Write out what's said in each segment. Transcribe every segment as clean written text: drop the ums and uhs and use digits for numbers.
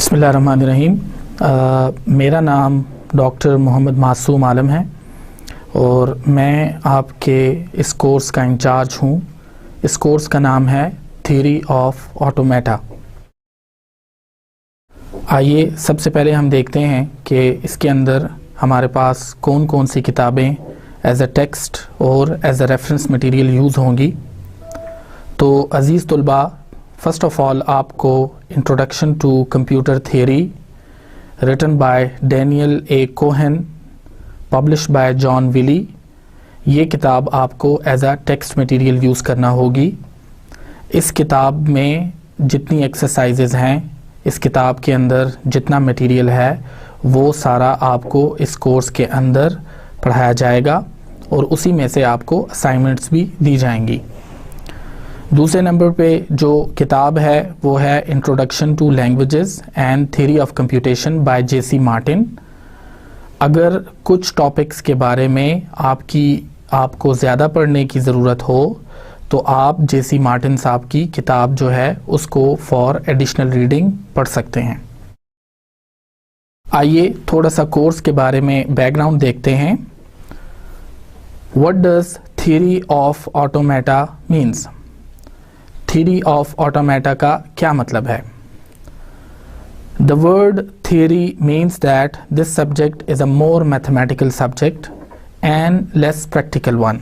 बिस्मिल्लाहिर्रहमानिर्रहीम। मेरा नाम डॉक्टर मोहम्मद मासूम आलम है और मैं आपके इस कोर्स का इंचार्ज हूँ। इस कोर्स का नाम है थ्योरी ऑफ ऑटोमेटा। आइए सबसे पहले हम देखते हैं कि इसके अंदर हमारे पास कौन कौन सी किताबें एज अ टेक्स्ट और as a reference material use होंगी। तो अज़ीज़ तुलबा, फर्स्ट ऑफ ऑल आपको introduction to computer theory written by Daniel A Cohen, publish by John Wiley, ये किताब आपको as a text material use करना होगी। इस किताब में जितनी एक्सरसाइजेज हैं, इस किताब के अंदर जितना मटेरियल है, वो सारा आपको इस कोर्स के अंदर पढ़ाया जाएगा और उसी में से आपको असाइनमेंट्स भी दी जाएंगी। दूसरे नंबर पे जो किताब है वो है introduction to languages and theory of computation by J C. Martin. अगर कुछ टॉपिक्स के बारे में आपको ज़्यादा पढ़ने की ज़रूरत हो तो आप जे.सी. मार्टिन साहब की किताब जो है उसको फॉर एडिशनल रीडिंग पढ़ सकते हैं। आइए थोड़ा सा कोर्स के बारे में बैकग्राउंड देखते हैं। What does theory of automata means? Theory of automata का क्या मतलब है? The word theory means that this subject is a more mathematical subject and less practical one.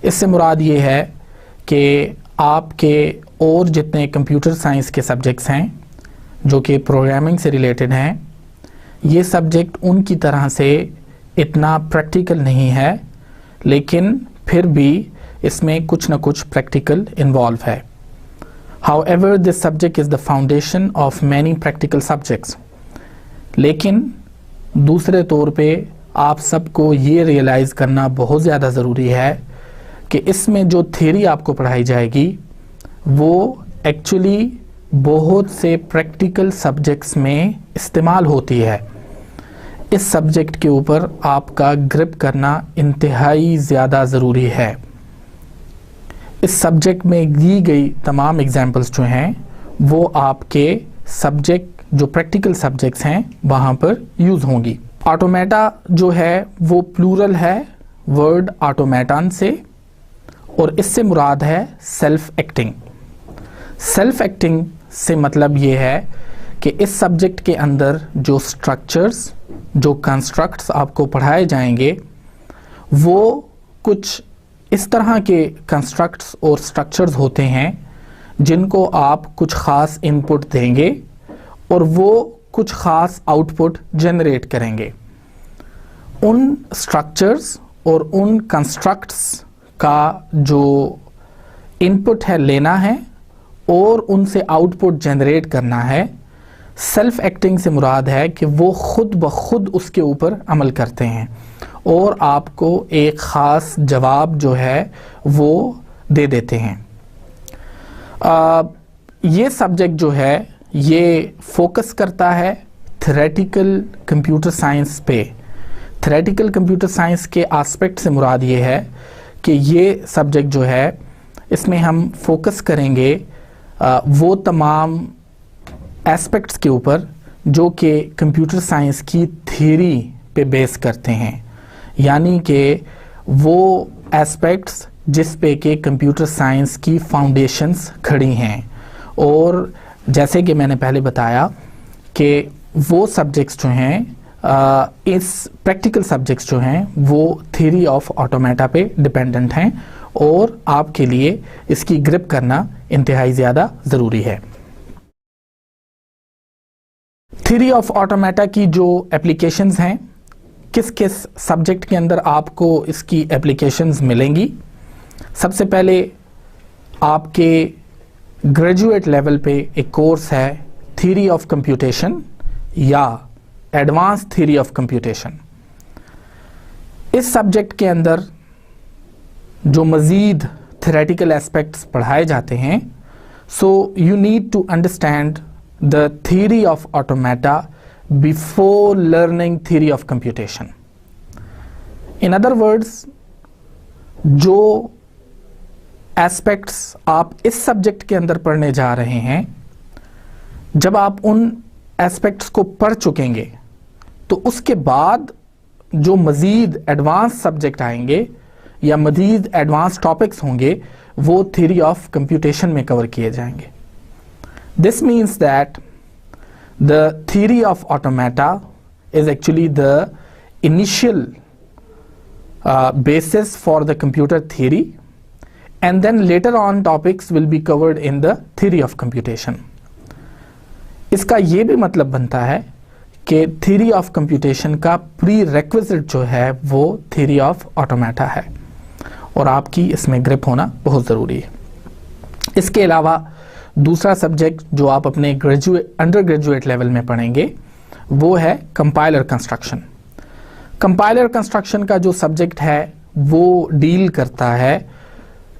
इससे मुराद ये है कि आपके और जितने कंप्यूटर साइंस के सब्जेक्ट्स हैं जो कि प्रोग्रामिंग से रिलेटेड हैं, ये सब्जेक्ट उनकी तरह से इतना प्रैक्टिकल नहीं है, लेकिन फिर भी इसमें कुछ ना कुछ प्रैक्टिकल इन्वॉल्व है। However, this subject is the foundation of many practical subjects. लेकिन दूसरे तौर पे आप सबको ये रियलाइज़ करना बहुत ज़्यादा ज़रूरी है कि इसमें जो थ्योरी आपको पढ़ाई जाएगी वो एक्चुअली बहुत से प्रैक्टिकल सब्जेक्ट्स में इस्तेमाल होती है। इस सब्जेक्ट के ऊपर आपका ग्रिप करना इंतहाई ज़्यादा ज़रूरी है। इस सब्जेक्ट में दी गई तमाम एग्जाम्पल्स जो हैं वो आपके सब्जेक्ट जो प्रैक्टिकल सब्जेक्ट्स हैं वहाँ पर यूज़ होंगी। ऑटोमेटा जो है वो प्लूरल है वर्ड ऑटोमेटन से और इससे मुराद है सेल्फ एक्टिंग। सेल्फ एक्टिंग से मतलब ये है कि इस सब्जेक्ट के अंदर जो स्ट्रक्चर्स, जो कंस्ट्रक्ट्स आपको पढ़ाए जाएंगे वो कुछ इस तरह के कंस्ट्रक्ट्स और स्ट्रक्चर्स होते हैं जिनको आप कुछ ख़ास इनपुट देंगे और वो कुछ ख़ास आउटपुट जनरेट करेंगे। उन स्ट्रक्चर्स और उन कंस्ट्रक्ट्स का जो इनपुट है लेना है और उनसे आउटपुट जनरेट करना है। सेल्फ एक्टिंग से मुराद है कि वो खुद ब खुद उसके ऊपर अमल करते हैं और आपको एक ख़ास जवाब जो है वो दे देते हैं। ये सब्जेक्ट जो है ये फोकस करता है थ्योरेटिकल कंप्यूटर साइंस पे। थ्योरेटिकल कंप्यूटर साइंस के एस्पेक्ट से मुराद ये है कि ये सब्जेक्ट जो है इसमें हम फोकस करेंगे वो तमाम एस्पेक्ट्स के ऊपर जो कि कंप्यूटर साइंस की थ्योरी पे बेस करते हैं, यानी कि वो एस्पेक्ट्स जिस पे के कंप्यूटर साइंस की फाउंडेशंस खड़ी हैं। और जैसे कि मैंने पहले बताया कि वो सब्जेक्ट्स जो हैं इस प्रैक्टिकल सब्जेक्ट्स जो हैं वो थ्योरी ऑफ ऑटोमेटा पे डिपेंडेंट हैं और आपके लिए इसकी ग्रिप करना इंतहाई ज़्यादा ज़रूरी है। थ्योरी ऑफ ऑटोमेटा की जो एप्लीकेशंस हैं, किस किस सब्जेक्ट के अंदर आपको इसकी एप्लीकेशंस मिलेंगी। सबसे पहले आपके ग्रेजुएट लेवल पे एक कोर्स है थ्योरी ऑफ कंप्यूटेशन या एडवांस थ्योरी ऑफ कंप्यूटेशन। इस सब्जेक्ट के अंदर जो मज़ीद थ्योरेटिकल एस्पेक्ट्स पढ़ाए जाते हैं, so you need to understand the theory of automata before learning theory of computation. In other words, जो एस्पेक्ट्स आप इस सब्जेक्ट के अंदर पढ़ने जा रहे हैं, जब आप उन एस्पेक्ट्स को पढ़ चुकेंगे तो उसके बाद जो मज़ीद एडवांस सब्जेक्ट आएंगे या मज़ीद एडवांस टॉपिक्स होंगे वो थ्योरी ऑफ कंप्यूटेशन में कवर किए जाएंगे। This means that the theory of automata is actually the initial basis for the computer theory, and then later on topics will be covered in the theory of computation. इसका ये भी मतलब बनता है कि theory of computation का prerequisite जो है वो theory of automata है और आपकी इसमें ग्रिप होना बहुत ज़रूरी है। इसके अलावा दूसरा सब्जेक्ट जो आप अपने अंडर ग्रेजुएट लेवल में पढ़ेंगे वो है कंपाइलर कंस्ट्रक्शन। कंपाइलर कंस्ट्रक्शन का जो सब्जेक्ट है वो डील करता है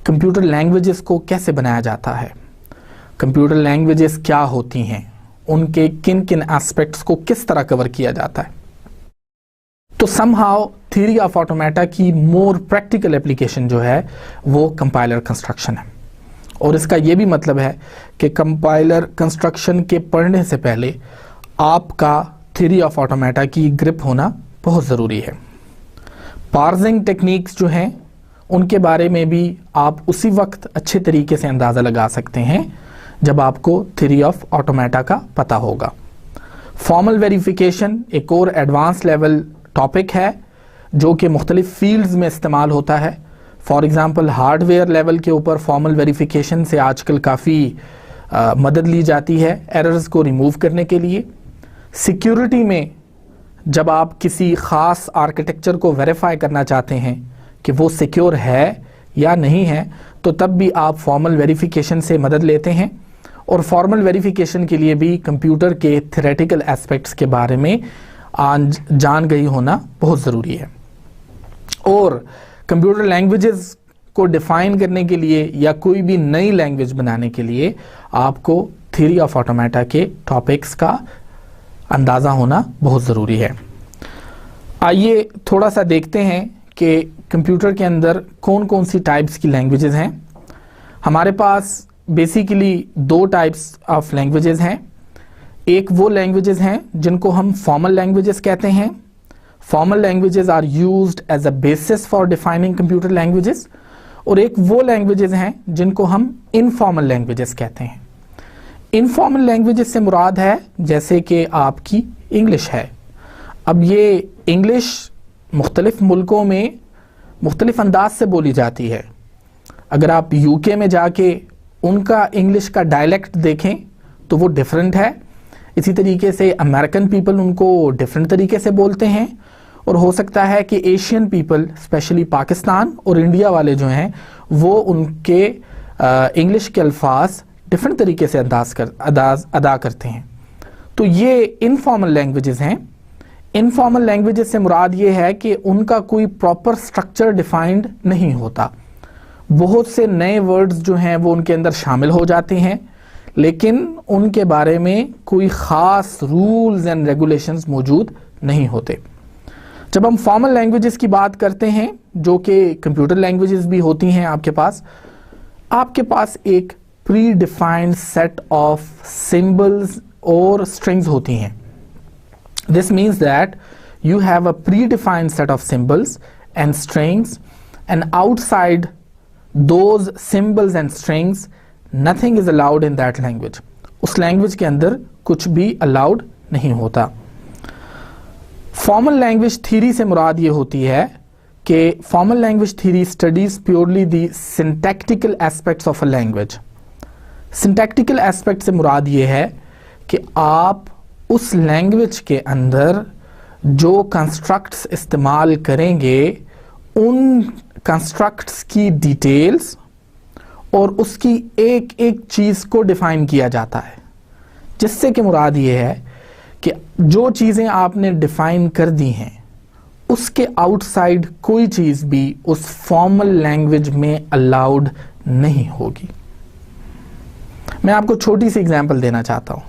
कंप्यूटर लैंग्वेजेस को कैसे बनाया जाता है, कंप्यूटर लैंग्वेजेस क्या होती हैं, उनके किन किन एस्पेक्ट्स को किस तरह कवर किया जाता है। तो समहाउ थ्योरी ऑफ ऑटोमेटा की मोर प्रैक्टिकल एप्लीकेशन जो है वो कंपाइलर कंस्ट्रक्शन है। और इसका ये भी मतलब है कि कंपाइलर कंस्ट्रक्शन के पढ़ने से पहले आपका थ्योरी ऑफ ऑटोमेटा की ग्रिप होना बहुत ज़रूरी है। पार्सिंग टेक्निक्स जो हैं उनके बारे में भी आप उसी वक्त अच्छे तरीके से अंदाज़ा लगा सकते हैं जब आपको थ्योरी ऑफ ऑटोमेटा का पता होगा। फॉर्मल वेरिफिकेशन एक और एडवांस लेवल टॉपिक है जो कि मुख्तलिफ फील्ड्स में इस्तेमाल होता है। फॉर एग्ज़ाम्पल हार्डवेयर लेवल के ऊपर फॉर्मल वेरिफिकेशन से आजकल काफ़ी मदद ली जाती है एरर्स को रिमूव करने के लिए। सिक्योरिटी में जब आप किसी ख़ास आर्किटेक्चर को वेरीफाई करना चाहते हैं कि वो सिक्योर है या नहीं है तो तब भी आप फॉर्मल वेरिफिकेशन से मदद लेते हैं। और फॉर्मल वेरिफिकेशन के लिए भी कंप्यूटर के थ्योरेटिकल एस्पेक्ट्स के बारे में जान गई होना बहुत ज़रूरी है। और कंप्यूटर लैंग्वेजेस को डिफ़ाइन करने के लिए या कोई भी नई लैंग्वेज बनाने के लिए आपको थ्योरी ऑफ ऑटोमेटा के टॉपिक्स का अंदाज़ा होना बहुत ज़रूरी है। आइए थोड़ा सा देखते हैं कि कंप्यूटर के अंदर कौन कौन सी टाइप्स की लैंग्वेजेस हैं। हमारे पास बेसिकली दो टाइप्स ऑफ लैंग्वेजेस हैं। एक वो लैंग्वेजेस हैं जिनको हम फॉर्मल लैंग्वेजेस कहते हैं। Formal languages are used as a basis for defining computer languages. और एक वो लैंग्वेजेस हैं जिनको हम इनफॉर्मल लैंग्वेजेस कहते हैं। इनफॉर्मल लैंग्वेजेस से मुराद है जैसे कि आपकी इंग्लिश है। अब ये इंग्लिश मुख्तलिफ मुल्कों में मुख्तलिफ अंदाज से बोली जाती है। अगर आप यूके में जाके उनका इंग्लिश का डायलेक्ट देखें तो वो डिफरेंट है। इसी तरीके से अमेरिकन पीपल उनको डिफरेंट तरीके से बोलते हैं। और हो सकता है कि एशियन पीपल स्पेशली पाकिस्तान और इंडिया वाले जो हैं वो उनके इंग्लिश के अल्फाज डिफरेंट तरीके से अदा करते हैं। तो ये इनफॉर्मल लैंग्वेजेस हैं। इनफॉर्मल लैंग्वेजेस से मुराद ये है कि उनका कोई प्रॉपर स्ट्रक्चर डिफाइंड नहीं होता। बहुत से नए वर्ड्स जो हैं वो उनके अंदर शामिल हो जाते हैं लेकिन उनके बारे में कोई ख़ास रूल्स एंड रेगुलेशंस मौजूद नहीं होते। जब हम फॉर्मल लैंग्वेजेस की बात करते हैं जो कि कंप्यूटर लैंग्वेजेस भी होती हैं आपके पास एक pre defined set of symbols और स्ट्रिंग्स होती हैं। This means that you have a pre defined set of symbols and strings and outside those symbols and strings nothing is allowed in that language. उस language के अंदर कुछ भी allowed नहीं होता। फॉर्मल लैंग्वेज थ्योरी से मुराद ये होती है कि formal language theory studies purely the syntactical aspects of a language. Syntactical aspect से मुराद ये है कि आप उस लैंग्वेज के अंदर जो कंस्ट्रक्ट्स इस्तेमाल करेंगे उन कंस्ट्रक्ट्स की डिटेल्स और उसकी एक एक चीज़ को डिफाइन किया जाता है, जिससे कि मुराद ये है कि जो चीज़ें आपने डिफाइन कर दी हैं उसके आउटसाइड कोई चीज़ भी उस फॉर्मल लैंग्वेज में अलाउड नहीं होगी। मैं आपको छोटी सी एग्जांपल देना चाहता हूँ।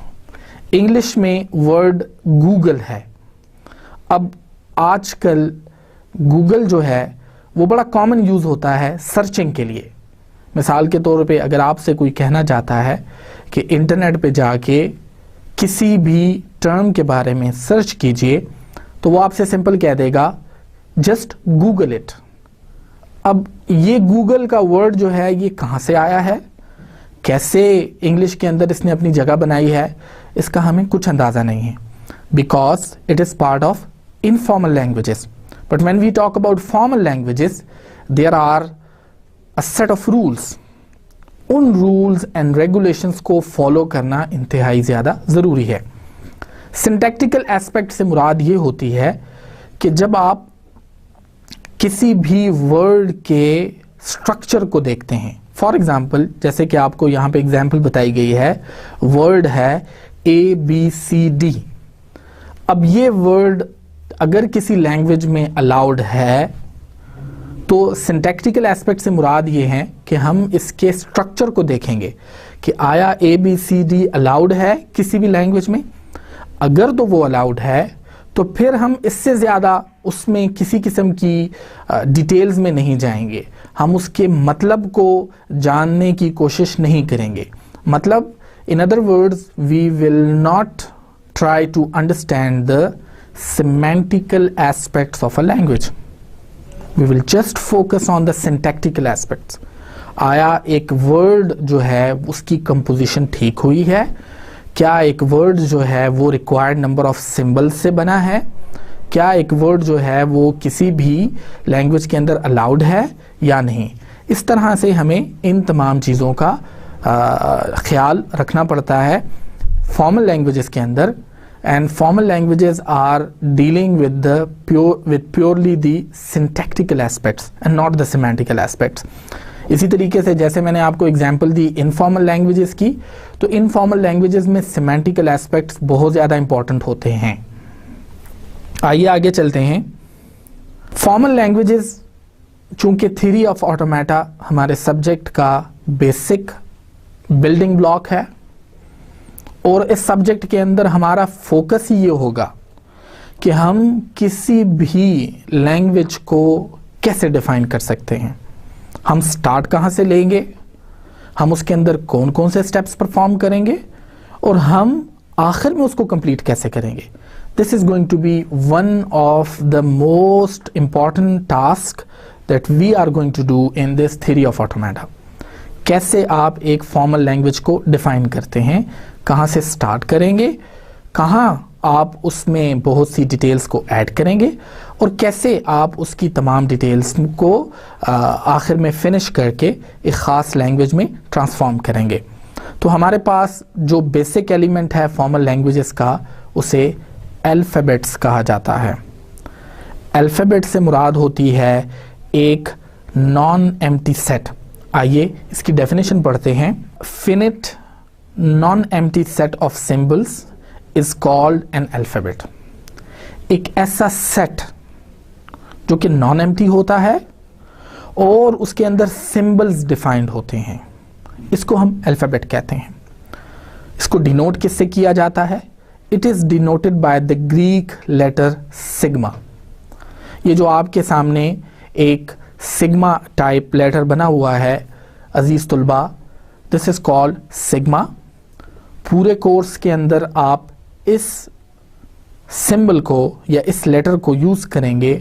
इंग्लिश में वर्ड गूगल है। अब आजकल गूगल जो है वो बड़ा कॉमन यूज़ होता है सर्चिंग के लिए। मिसाल के तौर पे अगर आपसे कोई कहना चाहता है कि इंटरनेट पे जाके किसी भी टर्म के बारे में सर्च कीजिए तो वो आपसे सिंपल कह देगा जस्ट गूगल इट। अब ये गूगल का वर्ड जो है ये कहाँ से आया है, कैसे इंग्लिश के अंदर इसने अपनी जगह बनाई है, इसका हमें कुछ अंदाज़ा नहीं है, because it is part of informal languages. But when we talk about formal languages there are a set of rules. उन रूल्स एंड रेगुलेशंस को फॉलो करना इंतहाई ज़्यादा ज़रूरी है। सिंटैक्टिकल एस्पेक्ट से मुराद ये होती है कि जब आप किसी भी वर्ड के स्ट्रक्चर को देखते हैं, फॉर एग्जाम्पल जैसे कि आपको यहाँ पे एग्जाम्पल बताई गई है, वर्ड है ABCD। अब ये वर्ड अगर किसी लैंग्वेज में अलाउड है तो सिंटैक्टिकल एस्पेक्ट से मुराद ये है कि हम इसके स्ट्रक्चर को देखेंगे कि आया ABCD अलाउड है किसी भी लैंग्वेज में। अगर तो वो अलाउड है तो फिर हम इससे ज़्यादा उसमें किसी किस्म की डिटेल्स में नहीं जाएंगे, हम उसके मतलब को जानने की कोशिश नहीं करेंगे। मतलब in other words we will not try to understand the semantical aspects of a language. We will just focus on the syntactical aspects. आया एक वर्ड जो है उसकी कंपोजिशन ठीक हुई है, क्या एक वर्ड जो है वो रिक्वायर्ड नंबर ऑफ सिंबल्स से बना है, क्या एक वर्ड जो है वो किसी भी लैंग्वेज के अंदर अलाउड है या नहीं। इस तरह से हमें इन तमाम चीज़ों का ख्याल रखना पड़ता है फॉर्मल लैंग्वेजेस के अंदर। And formal languages are dealing with purely the syntactical aspects and not the semantical aspects. इसी तरीके से जैसे मैंने आपको एग्जांपल दी इनफॉर्मल लैंग्वेजेस की, तो इनफॉर्मल लैंग्वेजेस में सेमेंटिकल एस्पेक्ट्स बहुत ज़्यादा इंपॉर्टेंट होते हैं। आइए आगे चलते हैं। फॉर्मल लैंग्वेजेस चूंकि थ्योरी ऑफ ऑटोमेटा हमारे सब्जेक्ट का बेसिक बिल्डिंग ब्लॉक है और इस सब्जेक्ट के अंदर हमारा फोकस ही ये होगा कि हम किसी भी लैंग्वेज को कैसे डिफाइन कर सकते हैं, हम स्टार्ट कहाँ से लेंगे, हम उसके अंदर कौन कौन से स्टेप्स परफॉर्म करेंगे और हम आखिर में उसको कंप्लीट कैसे करेंगे। This is going to be one of the most important task that we are going to do in this theory of automata. कैसे आप एक फॉर्मल लैंग्वेज को डिफाइन करते हैं, कहाँ से स्टार्ट करेंगे, कहाँ आप उसमें बहुत सी डिटेल्स को ऐड करेंगे और कैसे आप उसकी तमाम डिटेल्स को आखिर में फिनिश करके एक ख़ास लैंग्वेज में ट्रांसफॉर्म करेंगे। तो हमारे पास जो बेसिक एलिमेंट है फॉर्मल लैंग्वेजेस का उसे अल्फ़ाबेट्स कहा जाता है। अल्फ़ाबेट से मुराद होती है एक नॉन एम्प्टी सेट। आइए इसकी डेफिनेशन पढ़ते हैं। Finite non-empty set of symbols is called an alphabet. एक ऐसा सेट जो कि नॉन एम्प्टी होता है और उसके अंदर सिंबल्स डिफाइंड होते हैं, इसको हम अल्फ़ाबेट कहते हैं। इसको डिनोट किससे किया जाता है? It is denoted by the Greek letter sigma. ये जो आपके सामने एक सिग्मा टाइप लेटर बना हुआ है अजीज तुलबा, दिस इज कॉल्ड सिग्मा। पूरे कोर्स के अंदर आप इस सिंबल को या इस लेटर को यूज करेंगे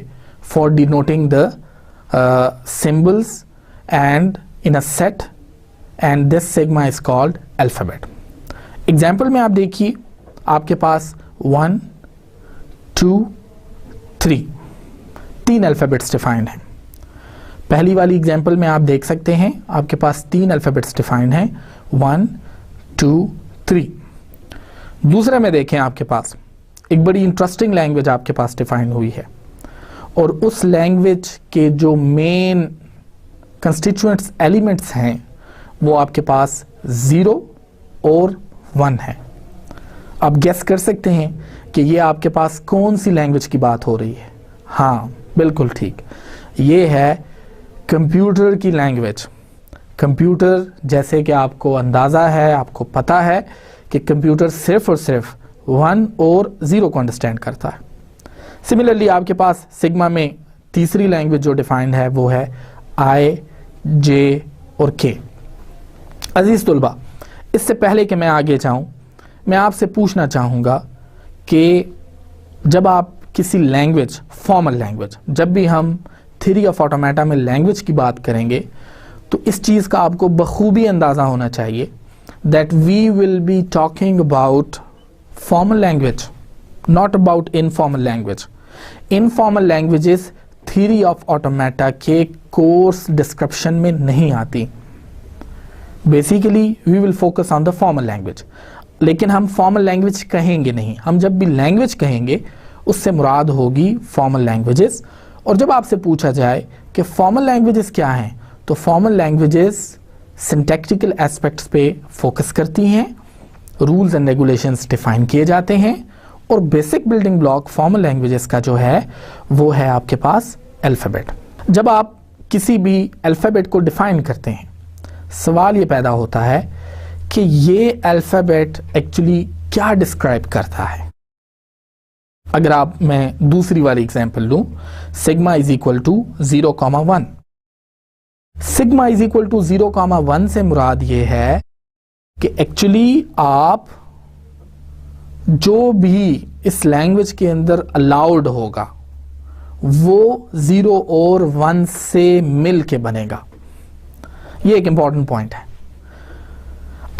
for denoting the symbols and in a set, and this sigma is called alphabet. Example में आप देखिए, आपके पास 1 2 3 तीन अल्फाबेट्स डिफाइंड हैं। पहली वाली एग्जाम्पल में आप देख सकते हैं आपके पास 3 अल्फाबेट्स डिफाइंड हैं, 1 2 3। दूसरे में देखें आपके पास एक बड़ी इंटरेस्टिंग लैंग्वेज आपके पास डिफाइन हुई है और उस लैंग्वेज के जो मेन कंस्टिट्यूएंट्स एलिमेंट्स हैं वो आपके पास 0 और 1 है। आप गेस कर सकते हैं कि ये आपके पास कौन सी लैंग्वेज की बात हो रही है। हाँ बिल्कुल ठीक, ये है कंप्यूटर की लैंग्वेज। कंप्यूटर, जैसे कि आपको अंदाज़ा है, आपको पता है कि कंप्यूटर सिर्फ और सिर्फ 1 और 0 को अंडरस्टैंड करता है। सिमिलरली आपके पास सिग्मा में तीसरी लैंग्वेज जो डिफाइंड है वो है I, J और K। अजीज तुलबा, इससे पहले कि मैं आगे जाऊं, मैं आपसे पूछना चाहूँगा कि जब आप किसी लैंग्वेज, फॉर्मल लैंग्वेज, जब भी हम थ्योरी ऑफ ऑटोमेटा में लैंग्वेज की बात करेंगे तो इस चीज़ का आपको बखूबी अंदाज़ा होना चाहिए that we will be talking about formal language, not about informal language. Informal languages theory of automata के कोर्स डिस्क्रिप्शन में नहीं आती। Basically we will focus on the formal language, लेकिन हम फॉर्मल लैंग्वेज कहेंगे नहीं। हम जब भी लैंग्वेज कहेंगे उससे मुराद होगी फॉर्मल लैंग्वेजेस। और जब आपसे पूछा जाए कि फॉर्मल लैंग्वेजेस क्या हैं, तो फॉर्मल लैंग्वेजेस सिंटैक्टिकल एस्पेक्ट्स पे फोकस करती हैं, रूल्स एंड रेगुलेशंस डिफाइन किए जाते हैं, और basic building block formal languages का जो है वो है आपके पास अल्फ़ाबेट। जब आप किसी भी अल्फ़ाबेट को डिफाइन करते हैं, सवाल ये पैदा होता है कि ये अल्फ़ाबेट एक्चुअली क्या डिस्क्राइब करता है। अगर मैं दूसरी वाली एग्जांपल लूं, sigma is equal to 0,1। Sigma is equal to 0,1 से मुराद ये है कि एक्चुअली आप जो भी इस लैंग्वेज के अंदर अलाउड होगा वो 0 और 1 से मिल के बनेगा। ये एक इंपॉर्टेंट पॉइंट है।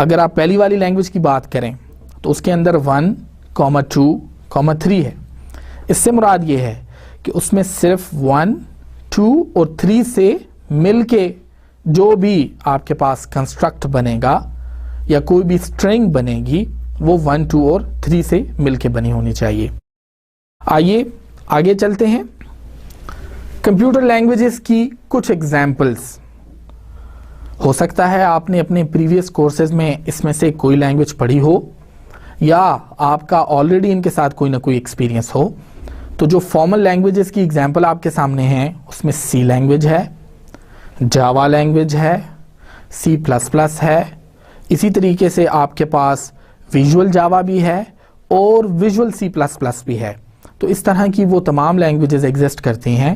अगर आप पहली वाली लैंग्वेज की बात करें तो उसके अंदर 1, 2, 3 है। इससे मुराद ये है कि उसमें सिर्फ 1, 2 और 3 से मिल के जो भी आपके पास कंस्ट्रक्ट बनेगा या कोई भी स्ट्रिंग बनेगी वो 1, 2 और 3 से मिल के बनी होनी चाहिए। आइए आगे चलते हैं। कंप्यूटर लैंग्वेजेस की कुछ एग्जाम्पल्स। हो सकता है आपने अपने प्रीवियस कोर्सेज में इसमें से कोई लैंग्वेज पढ़ी हो या आपका ऑलरेडी इनके साथ कोई ना कोई एक्सपीरियंस हो। तो जो फॉर्मल लैंग्वेजेस की एग्जांपल आपके सामने हैं उसमें सी लैंग्वेज है, जावा लैंग्वेज है, C++ है, इसी तरीके से आपके पास विजुअल जावा भी है और विजुअल C++ भी है। तो इस तरह की वो तमाम लैंग्वेजेस एग्जिस्ट करती हैं।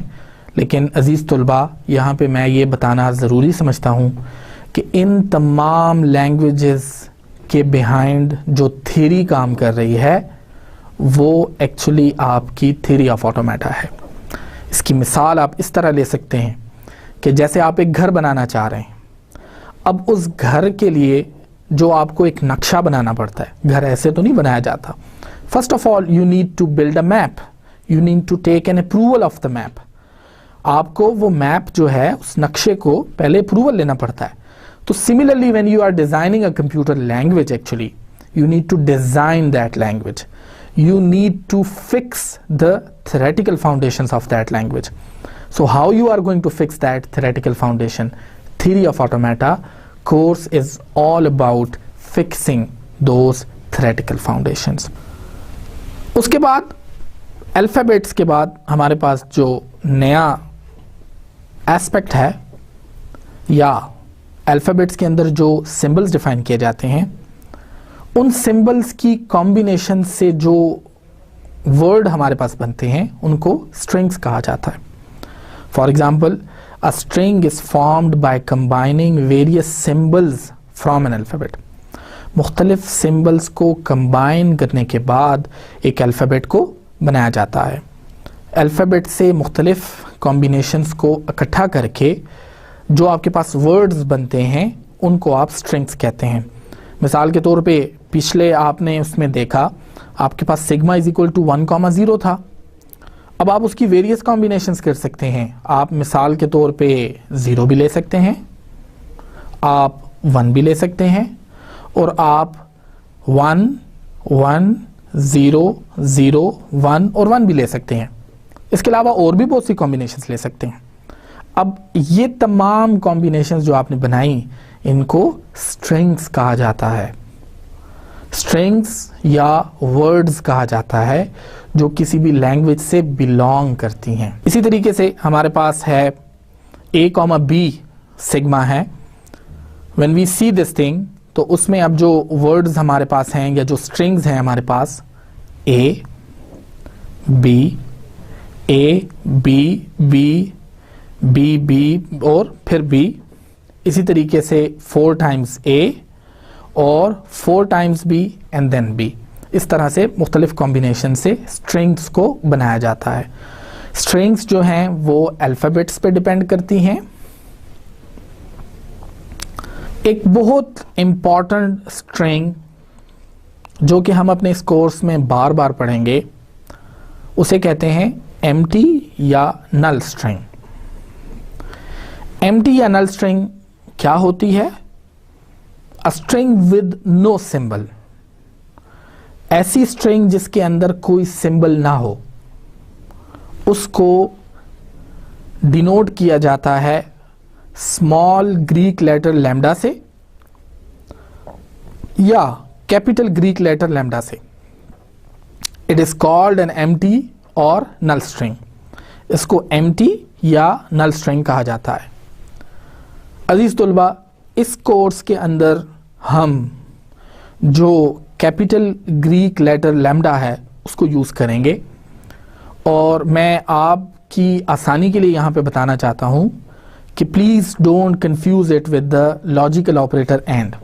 लेकिन अजीज़ तुलबा, यहाँ पे मैं ये बताना ज़रूरी समझता हूँ कि इन तमाम लैंग्वेजेस के बिहाइंड जो थ्योरी काम कर रही है वो एक्चुअली आपकी थ्योरी ऑफ ऑटोमेटा है। इसकी मिसाल आप इस तरह ले सकते हैं कि जैसे आप एक घर बनाना चाह रहे हैं। अब उस घर के लिए जो आपको एक नक्शा बनाना पड़ता है, घर ऐसे तो नहीं बनाया जाता। First of all you need to build a map, you need to take an approval of the map. आपको वो मैप जो है उस नक्शे को पहले अप्रूवल लेना पड़ता है। तो similarly when you are designing a computer language, actually you need to design that language, you need to fix the theoretical foundations of that language. So how you are going to fix that theoretical foundation? Theory of automata course is all about fixing those theoretical foundations. उसके बाद alphabets के बाद हमारे पास जो नया aspect है या alphabets के अंदर जो सिंबल्स डिफाइन किए जाते हैं, उन सिंबल्स की कॉम्बिनेशन से जो वर्ड हमारे पास बनते हैं उनको स्ट्रिंग्स कहा जाता है। For example, a string is formed by combining various symbols from N alphabet. मुख्तलिफ सिंबल्स को कंबाइन करने के बाद एक अल्फ़ाबेट को बनाया जाता है। अल्फ़ाबेट से मुख्तलिफ कॉम्बिनेशंस को इकट्ठा करके जो आपके पास वर्ड्स बनते हैं उनको आप स्ट्रिंग्स कहते हैं। मिसाल के तौर पे पिछले आपने उसमें देखा आपके पास सिग्मा इज इक्वल टू 1,0 था। अब आप उसकी वेरियस कॉम्बिनेशंस कर सकते हैं। आप मिसाल के तौर पे 0 भी ले सकते हैं, आप 1 भी ले सकते हैं, और आप 1, 1, 0, 0, 1 और 1 भी ले सकते हैं। इसके अलावा और भी बहुत सी कॉम्बिनेशंस ले सकते हैं। अब ये तमाम कॉम्बिनेशंस जो आपने बनाई इनको स्ट्रिंग्स कहा जाता है। स्ट्रिंग्स या वर्ड्स कहा जाता है जो किसी भी लैंग्वेज से बिलोंग करती हैं। इसी तरीके से हमारे पास है A, B सिग्मा है। When we see this thing, तो उसमें अब जो वर्ड्स हमारे पास हैं या जो स्ट्रिंग्स हैं हमारे पास A, B, B, B, B, B और फिर B। इसी तरीके से 4 टाइम्स A और 4 times B and then B. इस तरह से मुख्तलिफ कॉम्बिनेशन से स्ट्रिंग्स को बनाया जाता है। स्ट्रिंग्स जो हैं वो अल्फ़ाबेट्स पे डिपेंड करती हैं। एक बहुत इम्पॉर्टेंट स्ट्रिंग जो कि हम अपने इस कोर्स में बार बार पढ़ेंगे उसे कहते हैं एम्प्टी या नल स्ट्रिंग। एम्प्टी या नल स्ट्रिंग क्या होती है? A string with no symbol, ऐसी स्ट्रिंग जिसके अंदर कोई सिंबल ना हो, उसको डिनोट किया जाता है स्मॉल ग्रीक लेटर लैम्डा से या कैपिटल ग्रीक लेटर लैम्डा से। It is called an empty और नल स्ट्रिंग। इसको एम्प्टी या नल स्ट्रिंग कहा जाता है। अजीज तुलबा, इस कोर्स के अंदर हम जो कैपिटल ग्रीक लेटर लैम्डा है उसको यूज करेंगे और मैं आपकी आसानी के लिए यहां पे बताना चाहता हूं कि please don't confuse it with the logical operator and.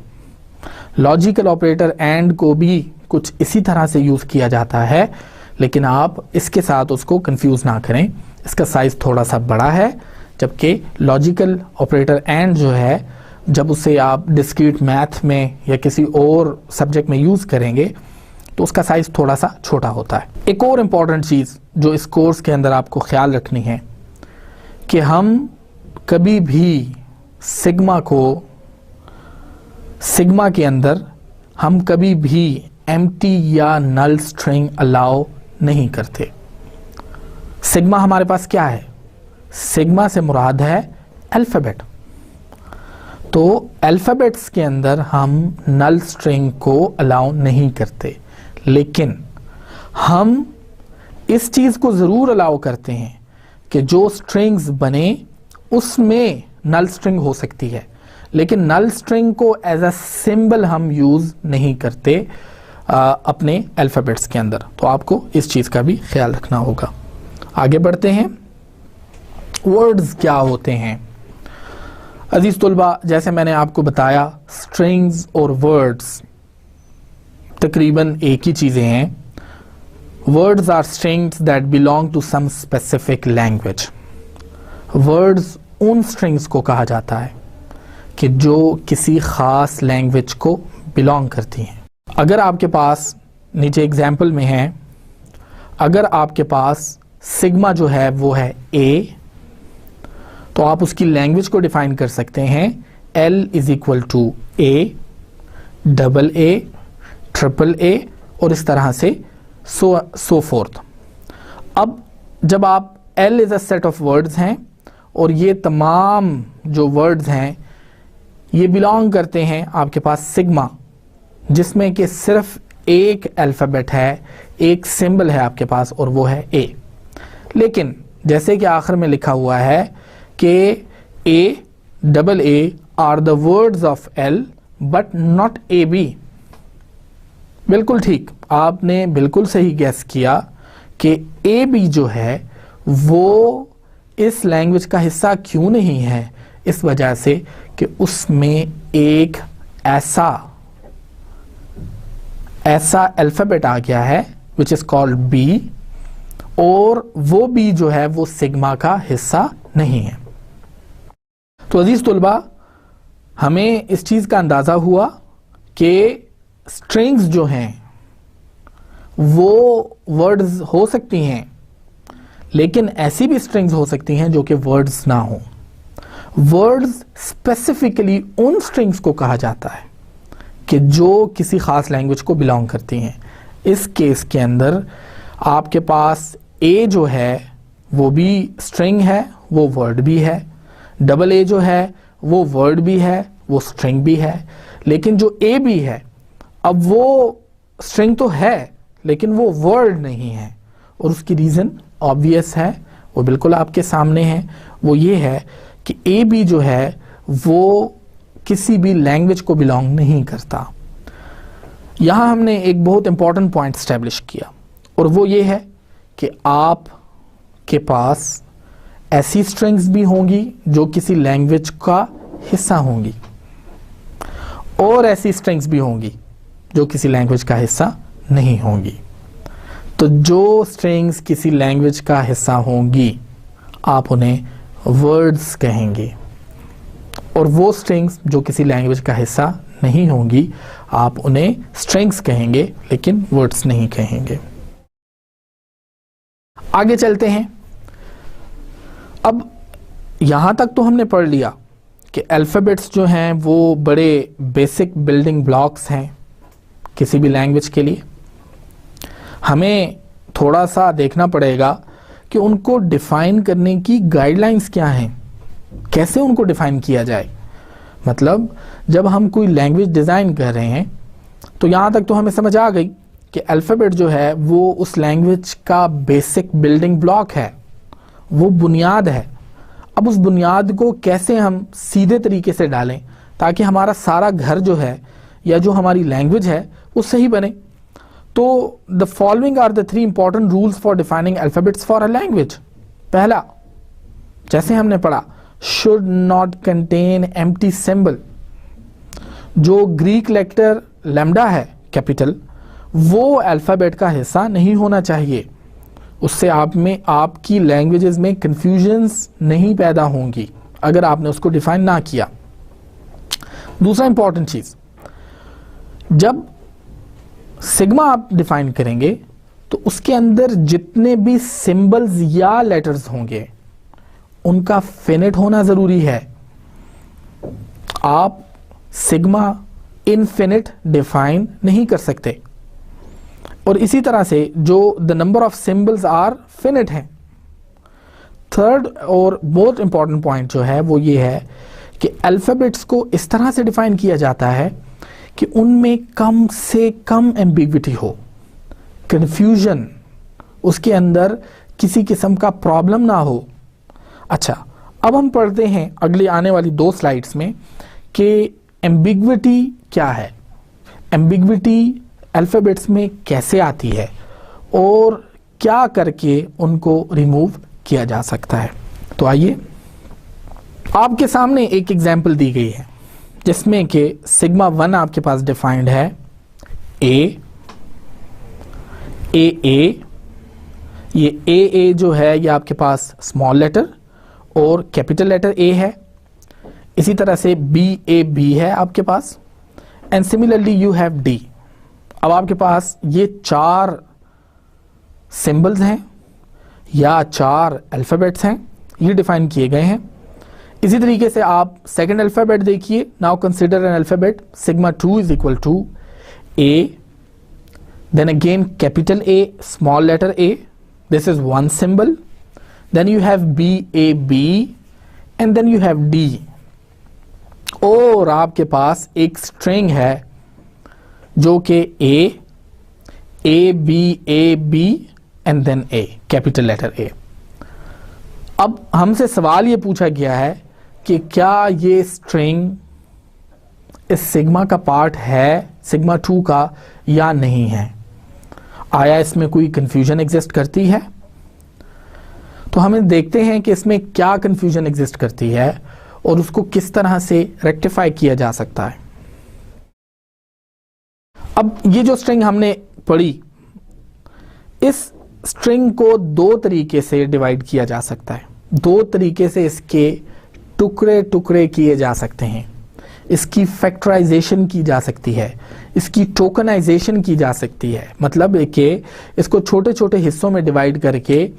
Logical operator and को भी कुछ इसी तरह से यूज किया जाता है, लेकिन आप इसके साथ उसको कंफ्यूज ना करें। इसका साइज थोड़ा सा बड़ा है, जबकि लॉजिकल ऑपरेटर एंड जो है जब उसे आप डिस्क्रीट मैथ में या किसी और सब्जेक्ट में यूज करेंगे तो उसका साइज थोड़ा सा छोटा होता है। एक और इम्पॉर्टेंट चीज जो इस कोर्स के अंदर आपको ख्याल रखनी है कि हम कभी भी सिग्मा के अंदर हम कभी भी एम्प्टी या नल स्ट्रिंग अलाउ नहीं करते। सिग्मा हमारे पास क्या है? सिग्मा से मुराद है अल्फ़ाबेट। तो अल्फ़ाबेट्स के अंदर हम नल स्ट्रिंग को अलाउ नहीं करते, लेकिन हम इस चीज को जरूर अलाउ करते हैं कि जो स्ट्रिंग्स बने उसमें नल स्ट्रिंग हो सकती है, लेकिन नल स्ट्रिंग को एज अ सिंबल हम यूज नहीं करते अपने अल्फ़ाबेट्स के अंदर। तो आपको इस चीज का भी ख्याल रखना होगा। आगे बढ़ते हैं। वर्ड्स क्या होते हैं? अजीज तुलबा, जैसे मैंने आपको बताया, स्ट्रिंग्स और वर्ड्स तकरीबन एक ही चीजें हैं। Words are strings that belong to some specific language. वर्ड्स उन स्ट्रिंग्स को कहा जाता है कि जो किसी खास लैंग्वेज को बिलोंग करती हैं। अगर आपके पास, नीचे एग्जाम्पल में है, अगर आपके पास सिग्मा जो है वो है ए, तो आप उसकी लैंग्वेज को डिफाइन कर सकते हैं L is equal to A, double A, triple A और इस तरह से सो फोर्थ। अब जब आप L is a set of words हैं और ये तमाम जो वर्ड्स हैं ये बिलोंग करते हैं आपके पास सिग्मा, जिसमें कि सिर्फ एक अल्फ़ाबेट है, एक सिंबल है आपके पास और वो है ए। लेकिन जैसे कि आखिर में लिखा हुआ है कि A, double A are the words of L but not A B. बिल्कुल ठीक, आपने बिल्कुल सही गैस किया कि ए बी जो है वो इस लैंग्वेज का हिस्सा क्यों नहीं है? इस वजह से कि उसमें एक ऐसा अल्फ़ाबेट आ गया है विच इज कॉल्ड बी, और वो बी जो है वो सिग्मा का हिस्सा नहीं है। तो अजीज तुलबा, हमें इस चीज का अंदाजा हुआ कि स्ट्रिंग्स जो हैं वो वर्ड्स हो सकती हैं, लेकिन ऐसी भी स्ट्रिंग्स हो सकती हैं जो कि वर्ड्स ना हो। वर्ड्स स्पेसिफिकली उन स्ट्रिंग्स को कहा जाता है कि जो किसी खास लैंग्वेज को बिलोंग करती हैं। इस केस के अंदर आपके पास ए जो है वो भी स्ट्रिंग है, वो वर्ड भी है। डबल ए जो है वो वर्ड भी है, वो स्ट्रिंग भी है। लेकिन जो ए बी है, अब वो स्ट्रिंग तो है लेकिन वो वर्ड नहीं है, और उसकी रीज़न ऑब्वियस है, वो बिल्कुल आपके सामने है। वो ये है कि ए बी जो है वो किसी भी लैंग्वेज को बिलोंग नहीं करता। यहां हमने एक बहुत इंपॉर्टेंट पॉइंट स्टैब्लिश किया, और वो ये है कि आप के पास ऐसी स्ट्रिंग्स भी होंगी जो किसी लैंग्वेज का हिस्सा होंगी, और ऐसी स्ट्रिंग्स भी होंगी जो किसी लैंग्वेज का हिस्सा नहीं होंगी। तो जो स्ट्रिंग्स किसी लैंग्वेज का हिस्सा होंगी आप उन्हें वर्ड्स कहेंगे, और वो स्ट्रिंग्स जो किसी लैंग्वेज का हिस्सा नहीं होंगी आप उन्हें स्ट्रिंग्स कहेंगे, लेकिन वर्ड्स नहीं कहेंगे। आगे चलते हैं। अब यहां तक तो हमने पढ़ लिया कि अल्फ़ाबेट्स जो हैं वो बड़े बेसिक बिल्डिंग ब्लॉक्स हैं किसी भी लैंग्वेज के लिए। हमें थोड़ा सा देखना पड़ेगा कि उनको डिफाइन करने की गाइडलाइंस क्या हैं, कैसे उनको डिफाइन किया जाए। मतलब जब हम कोई लैंग्वेज डिज़ाइन कर रहे हैं तो यहाँ तक तो हमें समझ आ गई कि अल्फ़ाबेट जो है वो उस लैंग्वेज का बेसिक बिल्डिंग ब्लॉक है, वो बुनियाद है। अब उस बुनियाद को कैसे हम सीधे तरीके से डालें ताकि हमारा सारा घर जो है या जो हमारी लैंग्वेज है वो सही बने। तो the following are the 3 important rules for defining alphabets for a language. पहला, जैसे हमने पढ़ा, should not contain empty symbol. जो ग्रीक लेटर लैम्डा है कैपिटल, वो अल्फ़ाबेट का हिस्सा नहीं होना चाहिए। उससे आप में आपकी लैंग्वेजेस में कंफ्यूजन्स नहीं पैदा होंगी अगर आपने उसको डिफाइन ना किया। दूसरा इंपॉर्टेंट चीज, जब सिग्मा आप डिफाइन करेंगे तो उसके अंदर जितने भी सिंबल्स या लेटर्स होंगे उनका फिनिट होना जरूरी है। आप सिग्मा इनफिनिट डिफाइन नहीं कर सकते, और इसी तरह से जो the number of symbols are finite हैं। थर्ड और बहुत इंपॉर्टेंट पॉइंट जो है वो ये है कि अल्फ़ाबेट्स को इस तरह से डिफाइन किया जाता है कि उनमें कम से कम एम्बिग्विटी हो, कंफ्यूजन उसके अंदर किसी किस्म का प्रॉब्लम ना हो। अच्छा, अब हम पढ़ते हैं अगली आने वाली 2 स्लाइड्स में कि एम्बिग्विटी क्या है, एम्बिग्विटी अल्फ़ाबेट्स में कैसे आती है और क्या करके उनको रिमूव किया जा सकता है। तो आइए, आपके सामने एक एग्जाम्पल दी गई है जिसमें कि सिग्मा 1 आपके पास डिफाइंड है ए, ये जो है ये आपके पास स्मॉल लेटर और कैपिटल लेटर ए है। इसी तरह से बी है आपके पास, and similarly you have D. अब आपके पास ये 4 सिंबल्स हैं या 4 अल्फ़ाबेट्स हैं, ये डिफाइन किए गए हैं। इसी तरीके से आप सेकंड अल्फ़ाबेट देखिए। Now consider an alphabet sigma 2 is equal to A, then again capital A, small letter A, this is 1 symbol, then you have B and then you have D, और आपके पास एक स्ट्रिंग है जो कि A B and then A, capital letter A. अब हमसे सवाल ये पूछा गया है कि क्या ये स्ट्रिंग इस सिग्मा का पार्ट है, सिग्मा 2 का, या नहीं है। आया इसमें कोई कंफ्यूजन एग्जिस्ट करती है? तो हमें देखते हैं कि इसमें क्या कंफ्यूजन एग्जिस्ट करती है और उसको किस तरह से रेक्टिफाई किया जा सकता है। अब ये जो स्ट्रिंग हमने पढ़ी, इस स्ट्रिंग को 2 तरीके से डिवाइड किया जा सकता है, 2 तरीके से इसके टुकड़े टुकड़े किए जा सकते हैं। इसकी फैक्टराइजेशन की जा सकती है, इसकी टोकनाइजेशन की जा सकती है, मतलब कि इसको छोटे छोटे हिस्सों में डिवाइड करके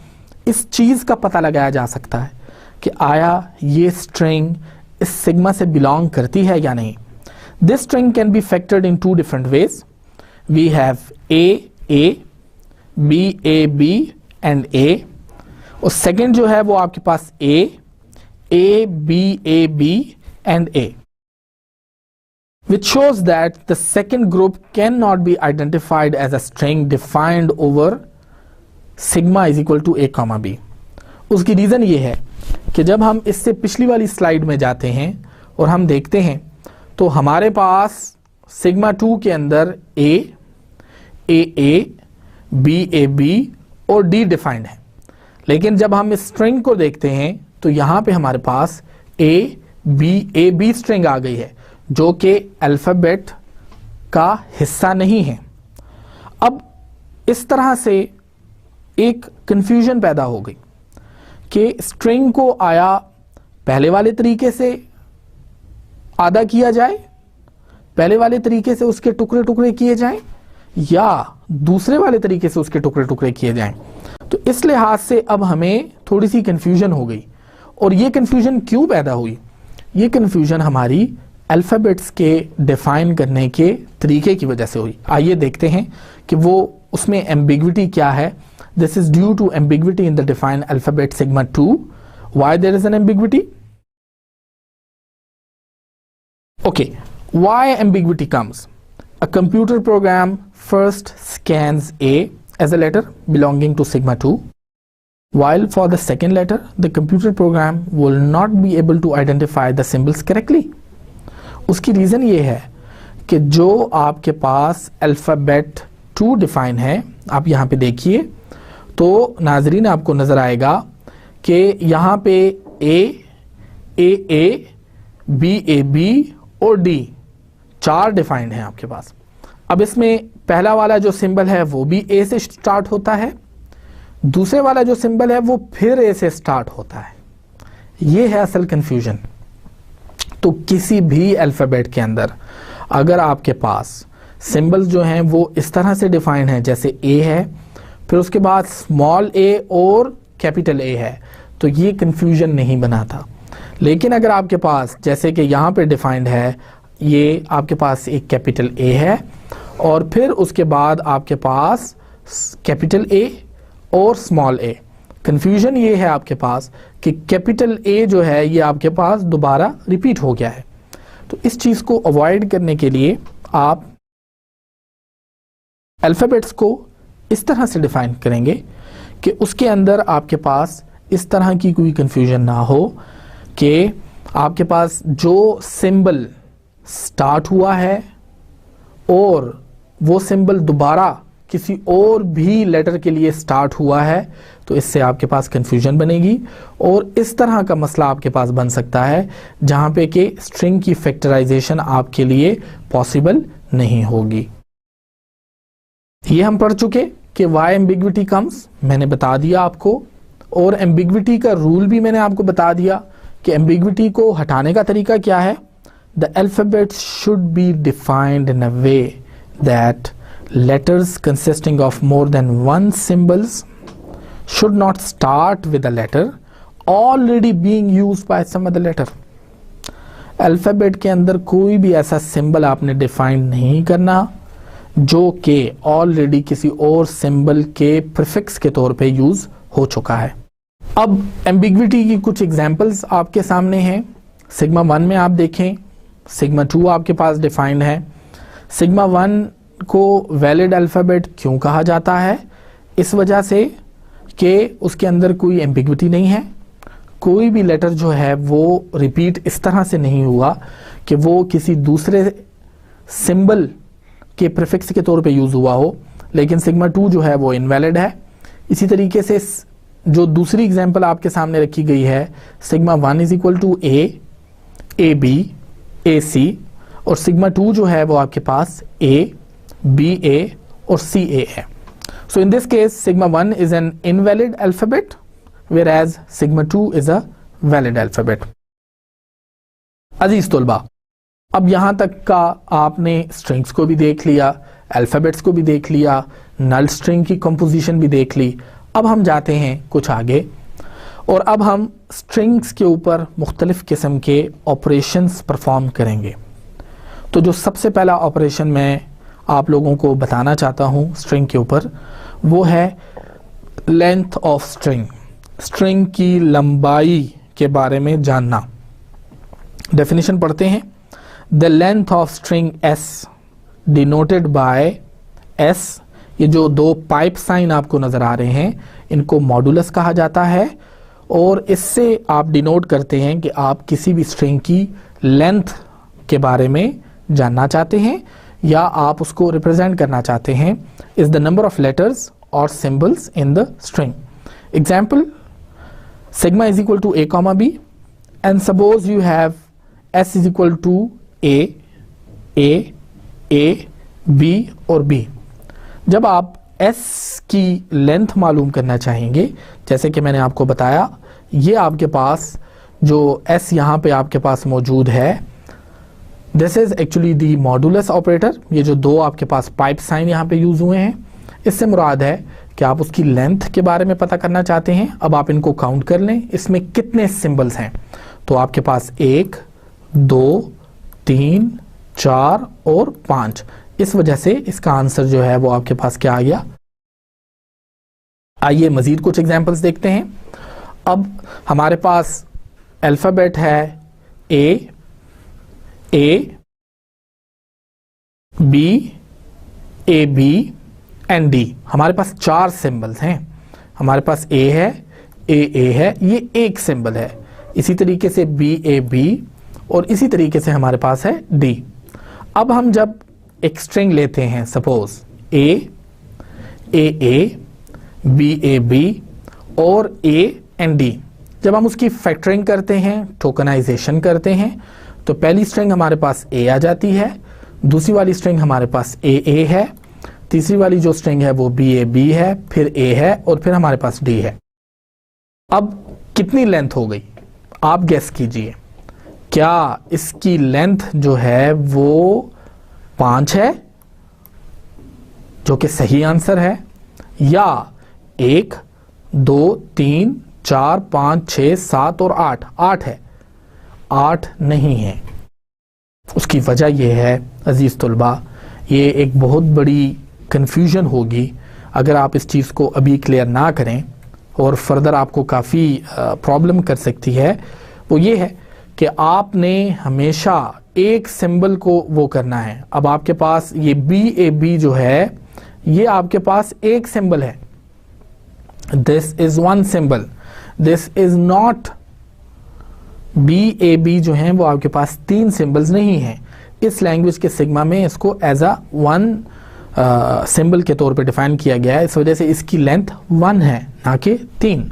इस चीज का पता लगाया जा सकता है कि आया ये स्ट्रिंग इस सिग्मा से बिलोंग करती है या नहीं। This string can be factored in 2 different ways. We have A, B and A, और सेकेंड जो है वो आपके पास A, B and A, which shows that the second group cannot be identified as a string defined over sigma is equal to A, B. उसकी reason ये है कि जब हम इससे पिछली वाली स्लाइड में जाते हैं और हम देखते हैं तो हमारे पास सिग्मा 2 के अंदर A, B और D डिफाइंड है, लेकिन जब हम इस स्ट्रिंग को देखते हैं तो यहां पे हमारे पास A, B स्ट्रिंग आ गई है जो कि अल्फ़ाबेट का हिस्सा नहीं है। अब इस तरह से एक कंफ्यूजन पैदा हो गई कि स्ट्रिंग को आया पहले वाले तरीके से आधा किया जाए, पहले वाले तरीके से उसके टुकड़े टुकड़े किए जाएं, या दूसरे वाले तरीके से उसके टुकड़े टुकड़े किए जाएं। तो इस लिहाज से अब हमें थोड़ी सी कंफ्यूजन हो गई। और ये कंफ्यूजन क्यों पैदा हुई? ये कंफ्यूजन हमारी अल्फ़ाबेट्स के डिफाइन करने के तरीके की वजह से हुई। आइए देखते हैं कि वो उसमें एम्बिग्विटी क्या है। This is due to ambiguity in the defined alphabet sigma 2। Why there is an ambiguity? Okay, why ambiguity comes? A computer program first scans A as a letter belonging to sigma 2, while for the second letter the computer program will not be able to identify the symbols correctly. उसकी reason ये है कि जो आपके पास alphabet 2 define है, आप यहाँ पे देखिए तो नाजरीन आपको नज़र आएगा कि यहाँ पे A, B और D 4 डिफाइंड है आपके पास। अब इसमें पहला वाला जो सिंबल है वो भी A से स्टार्ट होता है, दूसरे वाला जो सिंबल है वो फिर A से स्टार्ट होता है। ये है असल कंफ्यूजन। तो किसी भी अल्फ़ाबेट के अंदर अगर आपके पास सिंबल्स जो हैं वो इस तरह से डिफाइंड हैं, जैसे A है, फिर उसके बाद स्मॉल a और कैपिटल A है, तो ये कंफ्यूजन नहीं बना था। लेकिन अगर आपके पास जैसे कि यहाँ पे डिफाइंड है, ये आपके पास एक कैपिटल A है और फिर उसके बाद आपके पास कैपिटल A और स्मॉल a। कंफ्यूजन ये है आपके पास कि कैपिटल A जो है ये आपके पास दोबारा रिपीट हो गया है। तो इस चीज़ को अवॉइड करने के लिए आप अल्फ़ाबेट्स को इस तरह से डिफाइन करेंगे कि उसके अंदर आपके पास इस तरह की कोई कंफ्यूजन ना हो कि आपके पास जो सिंबल स्टार्ट हुआ है और वो सिंबल दोबारा किसी और भी लेटर के लिए स्टार्ट हुआ है, तो इससे आपके पास कंफ्यूजन बनेगी और इस तरह का मसला आपके पास बन सकता है जहां पे कि स्ट्रिंग की फैक्टराइजेशन आपके लिए पॉसिबल नहीं होगी। ये हम पढ़ चुके कि वाई एम्बिग्विटी कम्स, मैंने बता दिया आपको, और एम्बिग्विटी का रूल भी मैंने आपको बता दिया कि एम्बिग्विटी को हटाने का तरीका क्या है। The alphabets should be defined in a way that letters consisting of more than one symbols should not start with a letter already being used by some other letter। Alphabet के अंदर कोई भी ऐसा सिंबल आपने define नहीं करना जो कि ऑलरेडी किसी और सिंबल के प्रीफिक्स के तौर पे यूज हो चुका है। अब एम्बिग्विटी की कुछ एग्जांपल्स आपके सामने हैं। सिग्मा 1 में आप देखें, सिग्मा 2 आपके पास डिफाइंड है। सिग्मा 1 को वैलिड अल्फ़ाबेट क्यों कहा जाता है? इस वजह से कि उसके अंदर कोई एम्बिग्विटी नहीं है, कोई भी लेटर जो है वो रिपीट इस तरह से नहीं हुआ कि वो किसी दूसरे सिंबल के प्रीफिक्स के तौर पे यूज़ हुआ हो, लेकिन सिग्मा 2 जो है वो इनवैलिड है। इसी तरीके से जो दूसरी एग्जांपल आपके सामने रखी गई है, sigma 1 is equal to A, AB, AC, और सिग्मा 2 जो है वो आपके पास A, BA और CA है। So in this case sigma 1 is an invalid alphabet whereas sigma 2 is a valid alphabet। अजीज तलबा, अब यहाँ तक का आपने स्ट्रिंग्स को भी देख लिया, अल्फ़ाबेट्स को भी देख लिया, नल स्ट्रिंग की कंपोजिशन भी देख ली। अब हम जाते हैं कुछ आगे और अब हम स्ट्रिंग्स के ऊपर मुख्तलिफ किस्म के ऑपरेशंस परफॉर्म करेंगे। तो जो सबसे पहला ऑपरेशन मैं आप लोगों को बताना चाहता हूँ स्ट्रिंग के ऊपर, वो है लेंथ ऑफ स्ट्रिंग, स्ट्रिंग की लंबाई के बारे में जानना। डेफिनेशन पढ़ते हैं। The length of string S denoted by S, ये जो दो पाइप साइन आपको नजर आ रहे हैं इनको मॉडुलस कहा जाता है और इससे आप डिनोट करते हैं कि आप किसी भी स्ट्रिंग की लेंथ के बारे में जानना चाहते हैं या आप उसको रिप्रेजेंट करना चाहते हैं। Is the number of letters और symbols in the string. Example, sigma is equal to A, B, and suppose you have S is equal to A, A B और बी। जब आप एस की लेंथ मालूम करना चाहेंगे, जैसे कि मैंने आपको बताया, ये आपके पास जो एस यहाँ पे आपके पास मौजूद है, this is actually the modulus operator. ये जो दो आपके पास पाइप साइन यहाँ पे यूज हुए हैं, इससे मुराद है कि आप उसकी लेंथ के बारे में पता करना चाहते हैं। अब आप इनको काउंट कर लें, इसमें कितने सिंबल्स हैं। तो आपके पास 1 2 3 4 और 5। इस वजह से इसका आंसर जो है वो आपके पास क्या आ गया। आइए मजीद कुछ एग्जांपल्स देखते हैं। अब हमारे पास अल्फाबेट है ए बी एंड डी। हमारे पास 4 सिंबल्स हैं। हमारे पास ए है, ये एक सिंबल है। इसी तरीके से बी और इसी तरीके से हमारे पास है डी। अब हम जब एक स्ट्रिंग लेते हैं, सपोज ए बी और ए एंड डी, जब हम उसकी फैक्टरिंग करते हैं, टोकनाइजेशन करते हैं, तो पहली स्ट्रिंग हमारे पास ए आ जाती है, दूसरी वाली स्ट्रिंग हमारे पास ए है, तीसरी वाली जो स्ट्रिंग है वो बी है, फिर ए है और फिर हमारे पास डी है। अब कितनी लेंथ हो गई आप गेस कीजिए। क्या इसकी लेंथ जो है वो 5 है, जो कि सही आंसर है, या 1 2 3 4 5 6 7 और 8 है? 8 नहीं है। उसकी वजह यह है अजीज तुलबा, ये एक बहुत बड़ी कंफ्यूजन होगी अगर आप इस चीज़ को अभी क्लियर ना करें, और फर्दर आपको काफ़ी प्रॉब्लम कर सकती है। वो ये है कि आपने हमेशा एक सिंबल को वो करना है। अब आपके पास ये बी जो है, ये आपके पास एक सिंबल है, this is one symbol, this is not be जो है वो आपके पास 3 सिंबल्स नहीं है। इस लैंग्वेज के सिग्मा में इसको एज अ वन सिंबल के तौर पे डिफाइन किया गया है। इस वजह से इसकी लेंथ 1 है, ना कि 3।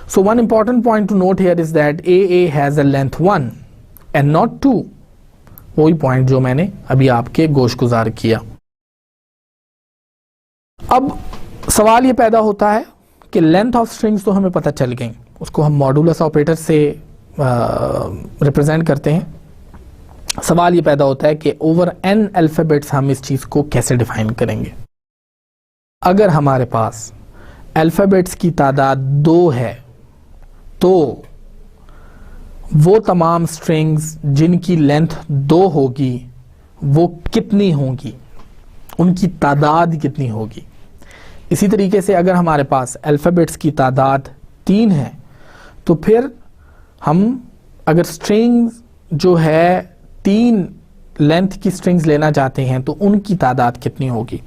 So one important point two note here is that A has a length 1 and not 2। वही पॉइंट जो मैंने अभी आपके गोशगुजार किया। अब सवाल ये पैदा होता है कि लेंथ ऑफ स्ट्रिंग्स तो हमें पता चल गई, उसको हम मॉडुलस ऑपरेटर से रिप्रेजेंट करते हैं। सवाल ये पैदा होता है कि ओवर n अल्फाबेट्स हम इस चीज को कैसे डिफाइन करेंगे। अगर हमारे पास अल्फाबेट्स की तादाद 2 है, तो वो तमाम स्ट्रिंग्स जिनकी लेंथ 2 होगी वो कितनी होंगी, उनकी तादाद कितनी होगी। इसी तरीके से अगर हमारे पास अल्फाबेट्स की तादाद 3 है, तो फिर हम अगर स्ट्रिंग्स जो है 3 लेंथ की स्ट्रिंग्स लेना चाहते हैं तो उनकी तादाद कितनी होगी।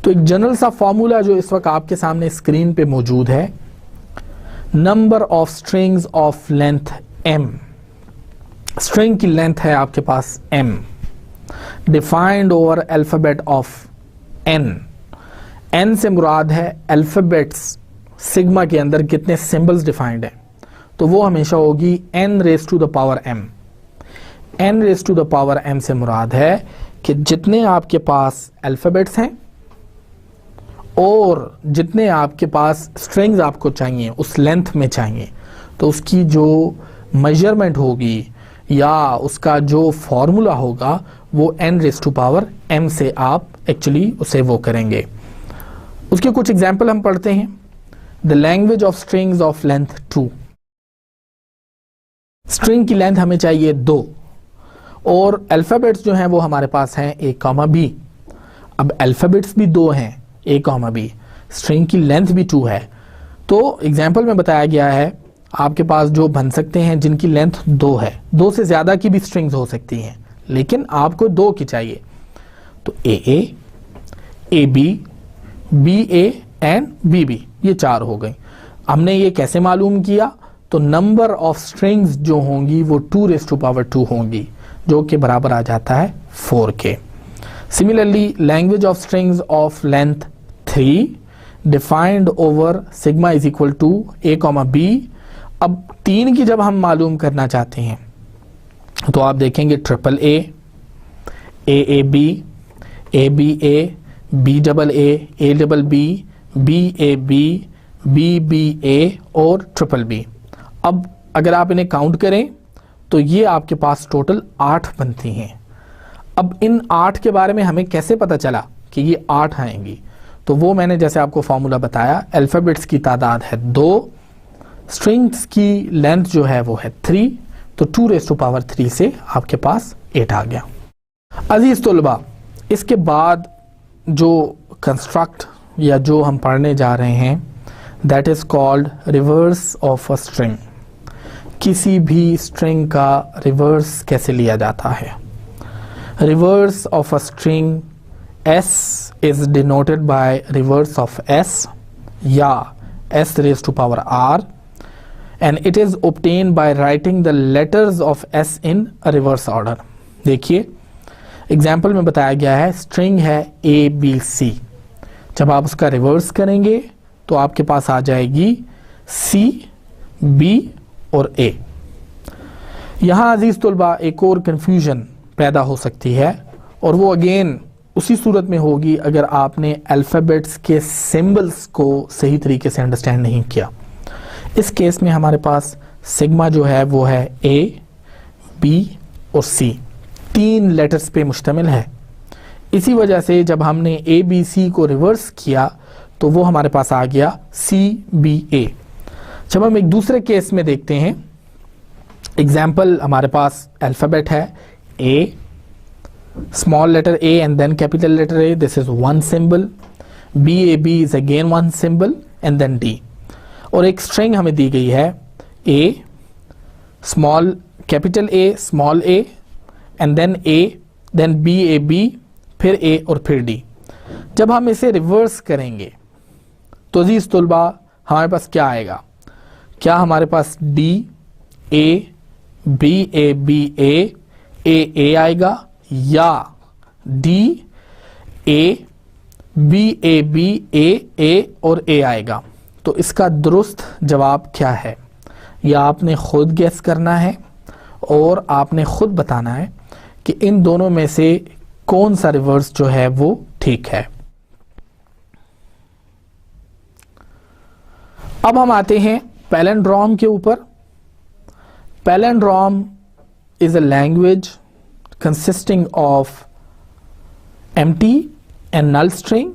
तो एक जनरल सा फॉर्मूला जो इस वक्त आपके सामने स्क्रीन पे मौजूद है, number of strings of length m। String की लेंथ है आपके पास m, defined over alphabet of n। n से मुराद है अल्फाबेट्स सिग्मा के अंदर कितने सिंबल्स डिफाइंड हैं, तो वो हमेशा होगी n raise to the power m। n raise to the power m से मुराद है कि जितने आपके पास अल्फाबेट्स हैं और जितने आपके पास स्ट्रिंग्स आपको चाहिए उस लेंथ में चाहिए, तो उसकी जो मेजरमेंट होगी या उसका जो फॉर्मूला होगा वो n raise to power m से आप एक्चुअली उसे वो करेंगे। उसके कुछ एग्जाम्पल हम पढ़ते हैं। The language of strings of length 2। String की लेंथ हमें चाहिए 2 और अल्फाबेट्स जो हैं वो हमारे पास हैं a, b। अब अल्फाबेट्स भी 2 हैं, a, b, स्ट्रिंग की लेंथ भी 2 है। तो एग्जाम्पल में बताया गया है आपके पास जो बन सकते हैं जिनकी लेंथ 2 है, 2 से ज्यादा की भी स्ट्रिंग्स हो सकती हैं, लेकिन आपको 2 की चाहिए। तो a b एंड b, ये 4 हो गई। हमने ये कैसे मालूम किया, तो नंबर ऑफ स्ट्रिंग्स जो होंगी वो 2 रेज़ टू पावर 2 होंगी, जो कि बराबर आ जाता है 4 के। Similarly language of strings of length 3 defined over sigma is equal to a, b। अब 3 की जब हम मालूम करना चाहते हैं तो आप देखेंगे A B, A B A, B double A double B, B A B A और ट्रिपल बी। अब अगर आप इन्हें काउंट करें तो ये आपके पास टोटल 8 बनती हैं। अब इन 8 के बारे में हमें कैसे पता चला कि ये 8 आएंगी? तो वो मैंने जैसे आपको फॉर्मूला बताया, अल्फ़ाबेट्स की तादाद है 2, स्ट्रिंग्स की लेंथ जो है वो है 3, तो 2⁻³ से आपके पास 8 आ गया। अजीज तुलबा, इसके बाद जो कंस्ट्रक्ट या जो हम पढ़ने जा रहे हैं that is called reverse of a string. किसी भी स्ट्रिंग का रिवर्स कैसे लिया जाता है? Reverse of a string S is denoted by reverse of S या S⁻⁴, and it is obtained by writing the letters of S in a reverse order। देखिए example में बताया गया है, स्ट्रिंग है ABC, जब आप उसका रिवर्स करेंगे तो आपके पास आ जाएगी C, B और A। यहाँ अजीज तुलबा एक और कंफ्यूजन पैदा हो सकती है, और वो अगेन उसी सूरत में होगी अगर आपने अल्फ़ाबेट्स के सिंबल्स को सही तरीके से अंडरस्टैंड नहीं किया। इस केस में हमारे पास सिग्मा जो है वो है A, B और C, 3 लेटर्स पे मुश्तमिल है। इसी वजह से जब हमने ABC को रिवर्स किया तो वो हमारे पास आ गया CBA। जब हम एक दूसरे केस में देखते हैं, एग्जाम्पल हमारे पास अल्फ़ाबेट है A, small letter A and then capital letter A, this is one symbol, BAB is again one symbol and then D, और एक string हमें दी गई है A, small capital A, small a and then A, then BAB, फिर A और फिर D। जब हम इसे रिवर्स करेंगे तो अजीज तुलबा हमारे पास क्या आएगा? क्या हमारे पास D A B A B A A A आएगा या D A B A B A A और A आएगा? तो इसका दुरुस्त जवाब क्या है, यह आपने खुद गेस करना है और आपने खुद बताना है कि इन दोनों में से कौन सा रिवर्स जो है वो ठीक है। अब हम आते हैं पैलिंड्रोम के ऊपर। Palindrome is a language consisting of empty and null string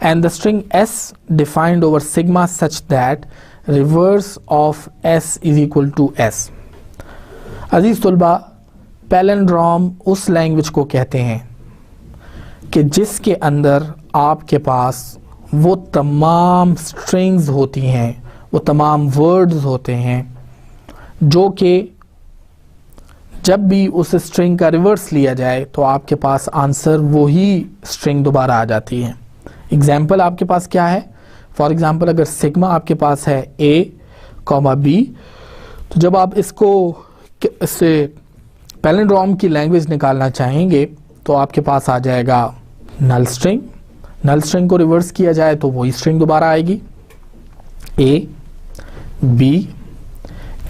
and the string S defined over sigma such that reverse of S is equal to S। अजीज तुलबा, पैलिंड्रोम उस लैंग्वेज को कहते हैं कि जिसके अंदर आपके पास वो तमाम स्ट्रिंग्स होती हैं, वो तमाम वर्ड्स होते हैं जो कि जब भी उस स्ट्रिंग का रिवर्स लिया जाए तो आपके पास आंसर वही स्ट्रिंग दोबारा आ जाती है। एग्जाम्पल आपके पास क्या है? फॉर एग्जाम्पल अगर सिग्मा आपके पास है A, B, तो जब आप इससे पैलिंड्रोम की लैंग्वेज निकालना चाहेंगे तो आपके पास आ जाएगा नल स्ट्रिंग। नल स्ट्रिंग को रिवर्स किया जाए तो वही स्ट्रिंग दोबारा आएगी A B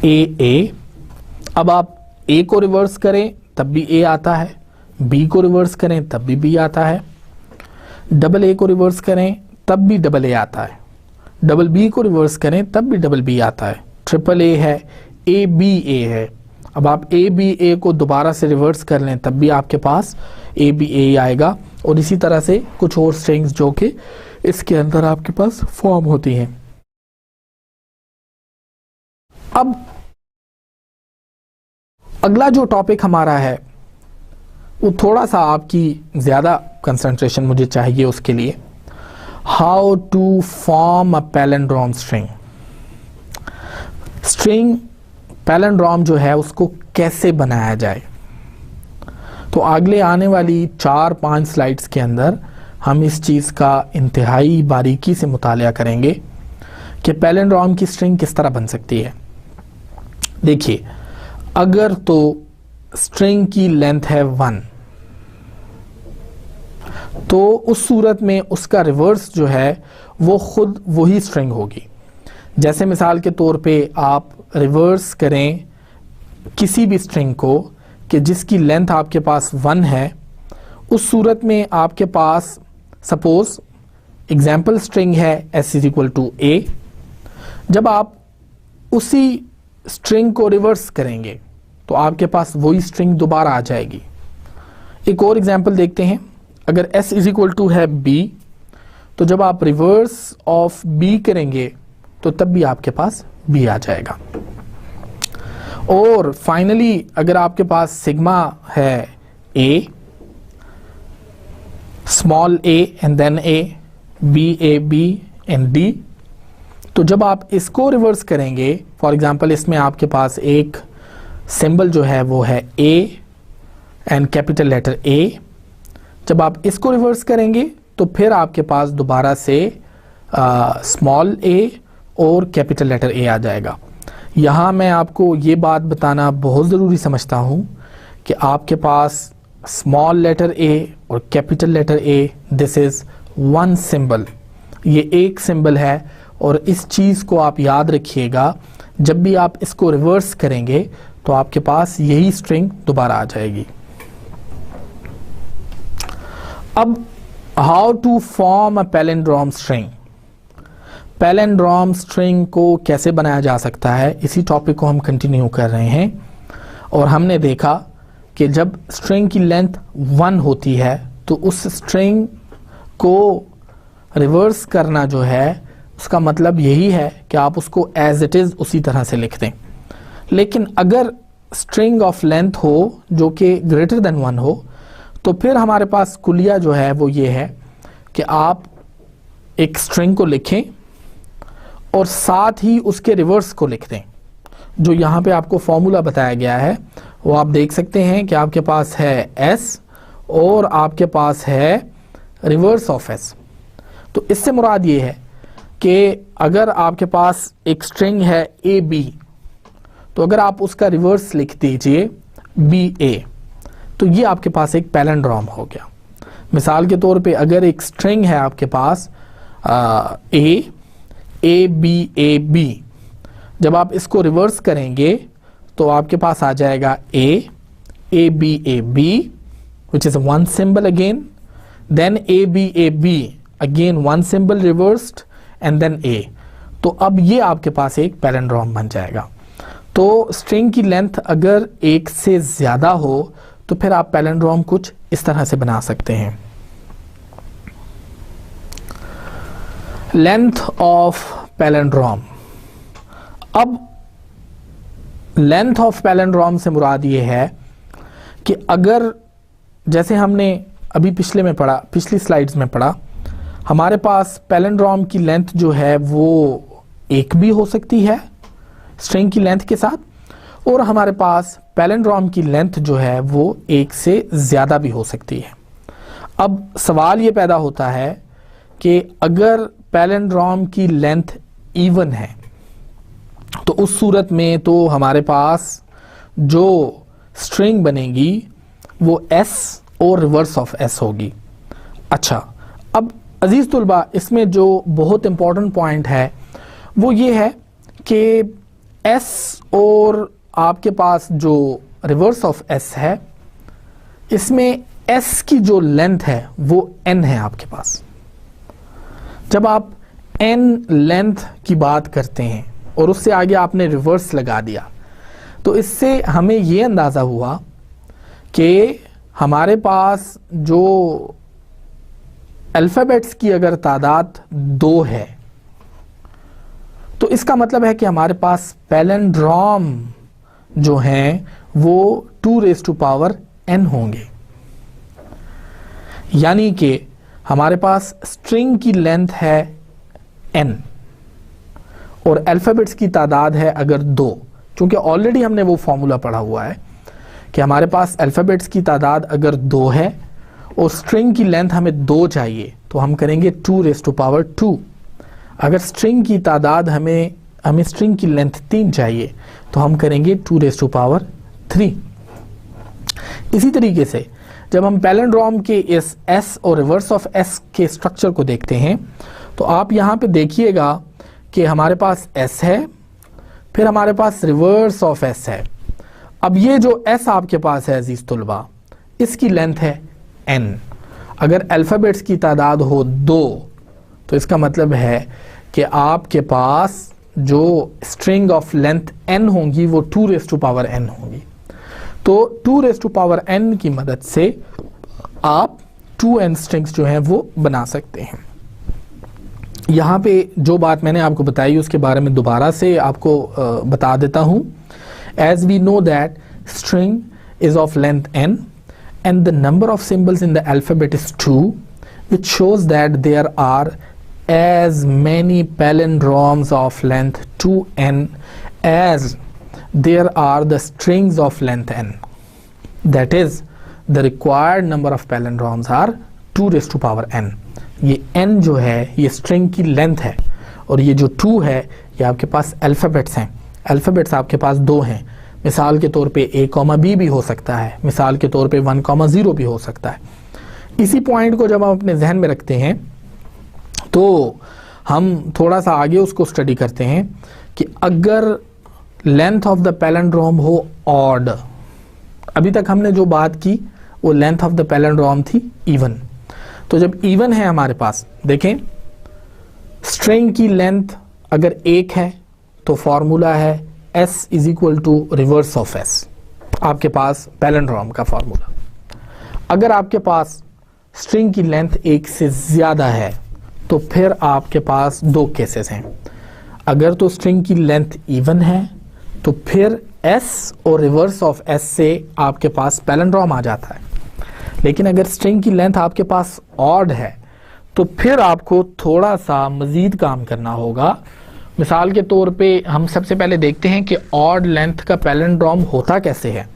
A A। अब आप A को रिवर्स करें तब भी A आता है, B को रिवर्स करें तब भी B आता है, डबल A को रिवर्स करें तब भी डबल A आता है, डबल B को रिवर्स करें तब भी डबल B आता है, ट्रिपल A है, ABA है। अब आप ABA को दोबारा से रिवर्स कर लें तब भी आपके पास ABA आएगा, और इसी तरह से कुछ और स्ट्रिंग्स जो कि इसके अंदर आपके पास फॉर्म होती हैं। अब अगला जो टॉपिक हमारा है वो थोड़ा सा आपकी ज़्यादा कंसंट्रेशन मुझे चाहिए उसके लिए, how to form a palindrome string. String palindrome जो है उसको कैसे बनाया जाए। तो अगले आने वाली 4-5 स्लाइड्स के अंदर हम इस चीज़ का इंतहाई बारीकी से मुतालिया करेंगे कि पैलिंड्रोम की स्ट्रिंग किस तरह बन सकती है। देखिए, अगर तो स्ट्रिंग की लेंथ है 1 तो उस सूरत में उसका रिवर्स जो है वो खुद वही स्ट्रिंग होगी। जैसे मिसाल के तौर पे आप रिवर्स करें किसी भी स्ट्रिंग को कि जिसकी लेंथ आपके पास 1 है, उस सूरत में आपके पास सपोज एग्जाम्पल स्ट्रिंग है s is equal to a। जब आप उसी स्ट्रिंग को रिवर्स करेंगे तो आपके पास वही स्ट्रिंग दोबारा आ जाएगी। एक और एग्जाम्पल देखते हैं। अगर s इज इक्वल टू है b, तो जब आप रिवर्स ऑफ b करेंगे तो तब भी आपके पास b आ जाएगा। और फाइनली अगर आपके पास सिग्मा है a, small a and then a, b a b and d, तो जब आप इसको रिवर्स करेंगे, फॉर एग्जांपल इसमें आपके पास एक सिंबल जो है वो है a and capital letter a। जब आप इसको रिवर्स करेंगे तो फिर आपके पास दोबारा से स्मॉल a और कैपिटल लेटर a आ जाएगा। यहाँ मैं आपको ये बात बताना बहुत ज़रूरी समझता हूँ कि आपके पास स्मॉल लेटर a और capital letter a, this is one symbol, ये एक सिंबल है। और इस चीज़ को आप याद रखिएगा, जब भी आप इसको रिवर्स करेंगे तो आपके पास यही स्ट्रिंग दोबारा आ जाएगी। अब how to form a palindrome string. Palindrome string को कैसे बनाया जा सकता है, इसी टॉपिक को हम कंटिन्यू कर रहे हैं। और हमने देखा कि जब स्ट्रिंग की लेंथ 1 होती है तो उस स्ट्रिंग को रिवर्स करना जो है उसका मतलब यही है कि आप उसको एज इट इज़ उसी तरह से लिख दें। लेकिन अगर स्ट्रिंग ऑफ लेंथ हो जो कि ग्रेटर देन 1 हो, तो फिर हमारे पास कुलिया जो है वो ये है कि आप एक स्ट्रिंग को लिखें और साथ ही उसके रिवर्स को लिख दें। जो यहाँ पे आपको फॉर्मूला बताया गया है वो आप देख सकते हैं कि आपके पास है s और आपके पास है रिवर्स ऑफ s। तो इससे मुराद ये है कि अगर आपके पास एक स्ट्रिंग है ए बी, तो अगर आप उसका रिवर्स लिख दीजिए बी ए, तो ये आपके पास एक पैलिंड्रोम हो गया। मिसाल के तौर पे अगर एक स्ट्रिंग है आपके पास ए बी, जब आप इसको रिवर्स करेंगे तो आपके पास आ जाएगा A B which is one symbol again, then A B again one symbol reversed and then A. तो अब ये आपके पास एक पैलिंड्रोम बन जाएगा। तो स्ट्रिंग की लेंथ अगर एक से ज्यादा हो तो फिर आप पैलिंड्रोम कुछ इस तरह से बना सकते हैं। Length of palindrome. अब लेंथ ऑफ पैलिंड्रोम से मुराद ये है कि अगर जैसे हमने अभी पिछली स्लाइड्स में पढ़ा, हमारे पास पैलिंड्रोम की लेंथ जो है वो एक भी हो सकती है स्ट्रिंग की लेंथ के साथ, और हमारे पास पैलिंड्रोम की लेंथ जो है वो एक से ज़्यादा भी हो सकती है। अब सवाल ये पैदा होता है कि अगर पैलिंड्रोम की लेंथ इवन है तो उस सूरत में तो हमारे पास जो स्ट्रिंग बनेगी वो s और रिवर्स ऑफ s होगी। अच्छा, अब अजीज तुलबा इसमें जो बहुत इंपॉर्टेंट पॉइंट है वो ये है कि s और आपके पास जो रिवर्स ऑफ s है, इसमें s की जो लेंथ है वो n है आपके पास। जब आप n लेंथ की बात करते हैं और उससे आगे आपने रिवर्स लगा दिया, तो इससे हमें ये अंदाज़ा हुआ कि हमारे पास जो अल्फ़ाबेट्स की अगर तादाद 2 है तो इसका मतलब है कि हमारे पास पैलिंड्रोम जो हैं वो 2n होंगे। यानी कि हमारे पास स्ट्रिंग की लेंथ है n और अल्फ़ाबेट्स की तादाद है अगर 2, क्योंकि ऑलरेडी हमने वो फॉर्मूला पढ़ा हुआ है कि हमारे पास अल्फ़ाबेट्स की तादाद अगर 2 है और स्ट्रिंग की लेंथ हमें 2 चाहिए तो हम करेंगे 2 अगर स्ट्रिंग की तादाद हमें स्ट्रिंग की लेंथ 3 चाहिए तो हम करेंगे 2 इसी तरीके से जब हम पैलिंड्रोम के इस s और रिवर्स ऑफ s के स्ट्रक्चर को देखते हैं तो आप यहाँ पे देखिएगा कि हमारे पास s है, फिर हमारे पास रिवर्स ऑफ s है। अब ये जो s आपके पास है अजीज तुलबा, इसकी लेंथ है n। अगर अल्फ़ाबेट्स की तादाद हो 2 तो इसका मतलब है कि आपके पास जो स्ट्रिंग ऑफ लेंथ n होंगी वो 2n होंगी। तो 2n की मदद से आप 2n स्ट्रिंग्स जो हैं वो बना सकते हैं। यहाँ पे जो बात मैंने आपको बताई उसके बारे में दोबारा से आपको बता देता हूँ। As we know that string is of length n and the number of symbols in the alphabet is 2, which shows that there are as many palindromes of length 2n as there are the strings of length n. That is, the required number of palindromes are 2n। ये n जो है ये string की length है और ये जो 2 है ये आपके पास अल्फ़ाबेट्स हैं। अल्फ़ाबेट्स आपके पास 2 हैं। मिसाल के तौर पे a, b भी हो सकता है, मिसाल के तौर पे 1, 0 भी हो सकता है। इसी पॉइंट को जब हम अपने जहन में रखते हैं तो हम थोड़ा सा आगे उसको स्टडी करते हैं कि अगर लेंथ ऑफ द पैलिंड्रोम हो ऑड, अभी तक हमने जो बात की वो लेंथ ऑफ द पैलिंड्रोम थी इवन। तो जब इवन है हमारे पास, देखें स्ट्रिंग की लेंथ अगर 1 है तो फॉर्मूला है s is equal to reverse of s, आपके पास पैलिंड्रोम का फॉर्मूला। अगर आपके पास स्ट्रिंग की लेंथ 1 से ज्यादा है तो फिर आपके पास 2 केसेस हैं। अगर तो स्ट्रिंग की लेंथ इवन है तो फिर s और रिवर्स ऑफ s से आपके पास पैलिंड्रोम आ जाता है। लेकिन अगर स्ट्रिंग की लेंथ आपके पास ऑड है तो फिर आपको थोड़ा सा मजीद काम करना होगा। मिसाल के तौर पे हम सबसे पहले देखते हैं कि ऑड लेंथ का पैलिंड्रोम होता कैसे है।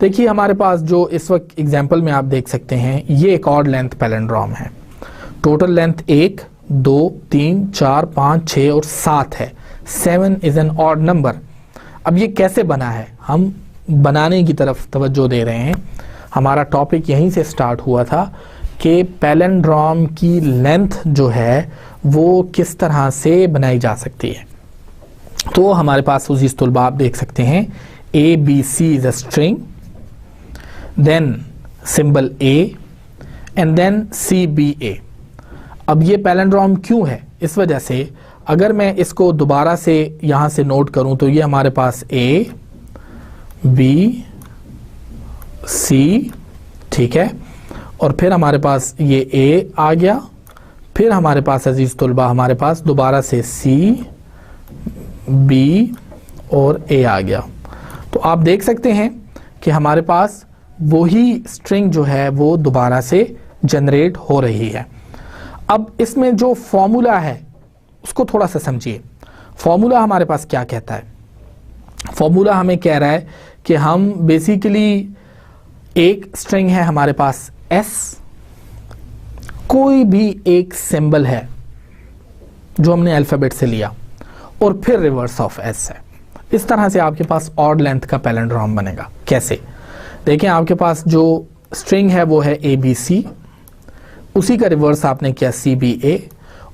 देखिए हमारे पास जो इस वक्त एग्जांपल में आप देख सकते हैं ये एक ऑड लेंथ पैलिंड्रोम है। टोटल लेंथ 1, 2, 3, 4, 5, 6 और 7 है। 7 इज एन ऑड नंबर। अब ये कैसे बना है हम बनाने की तरफ तवज्जो दे रहे हैं। हमारा टॉपिक यहीं से स्टार्ट हुआ था कि पैलिंड्रोम की लेंथ जो है वो किस तरह से बनाई जा सकती है। तो हमारे पास अज़ीज़ तुलबा आप देख सकते हैं ABC is a string, then symbol A and then CBA। अब ये पैलिंड्रोम क्यों है? इस वजह से अगर मैं इसको दोबारा से यहां से नोट करूं तो ये हमारे पास A B C, ठीक है, और फिर हमारे पास ये A आ गया, फिर हमारे पास अजीज तुलबा हमारे पास दोबारा से C B और A आ गया। तो आप देख सकते हैं कि हमारे पास वही स्ट्रिंग जो है वो दोबारा से जनरेट हो रही है। अब इसमें जो फॉर्मूला है उसको थोड़ा सा समझिए। फॉर्मूला हमारे पास क्या कहता है? फॉर्मूला हमें कह रहा है कि हम बेसिकली एक स्ट्रिंग है हमारे पास S, कोई भी एक सिंबल है जो हमने अल्फाबेट से लिया और फिर रिवर्स ऑफ S है। इस तरह से आपके पास ऑड लेंथ का पैलिंड्रोम बनेगा। कैसे? देखें आपके पास जो स्ट्रिंग है वो है ABC, उसी का रिवर्स आपने किया CBA,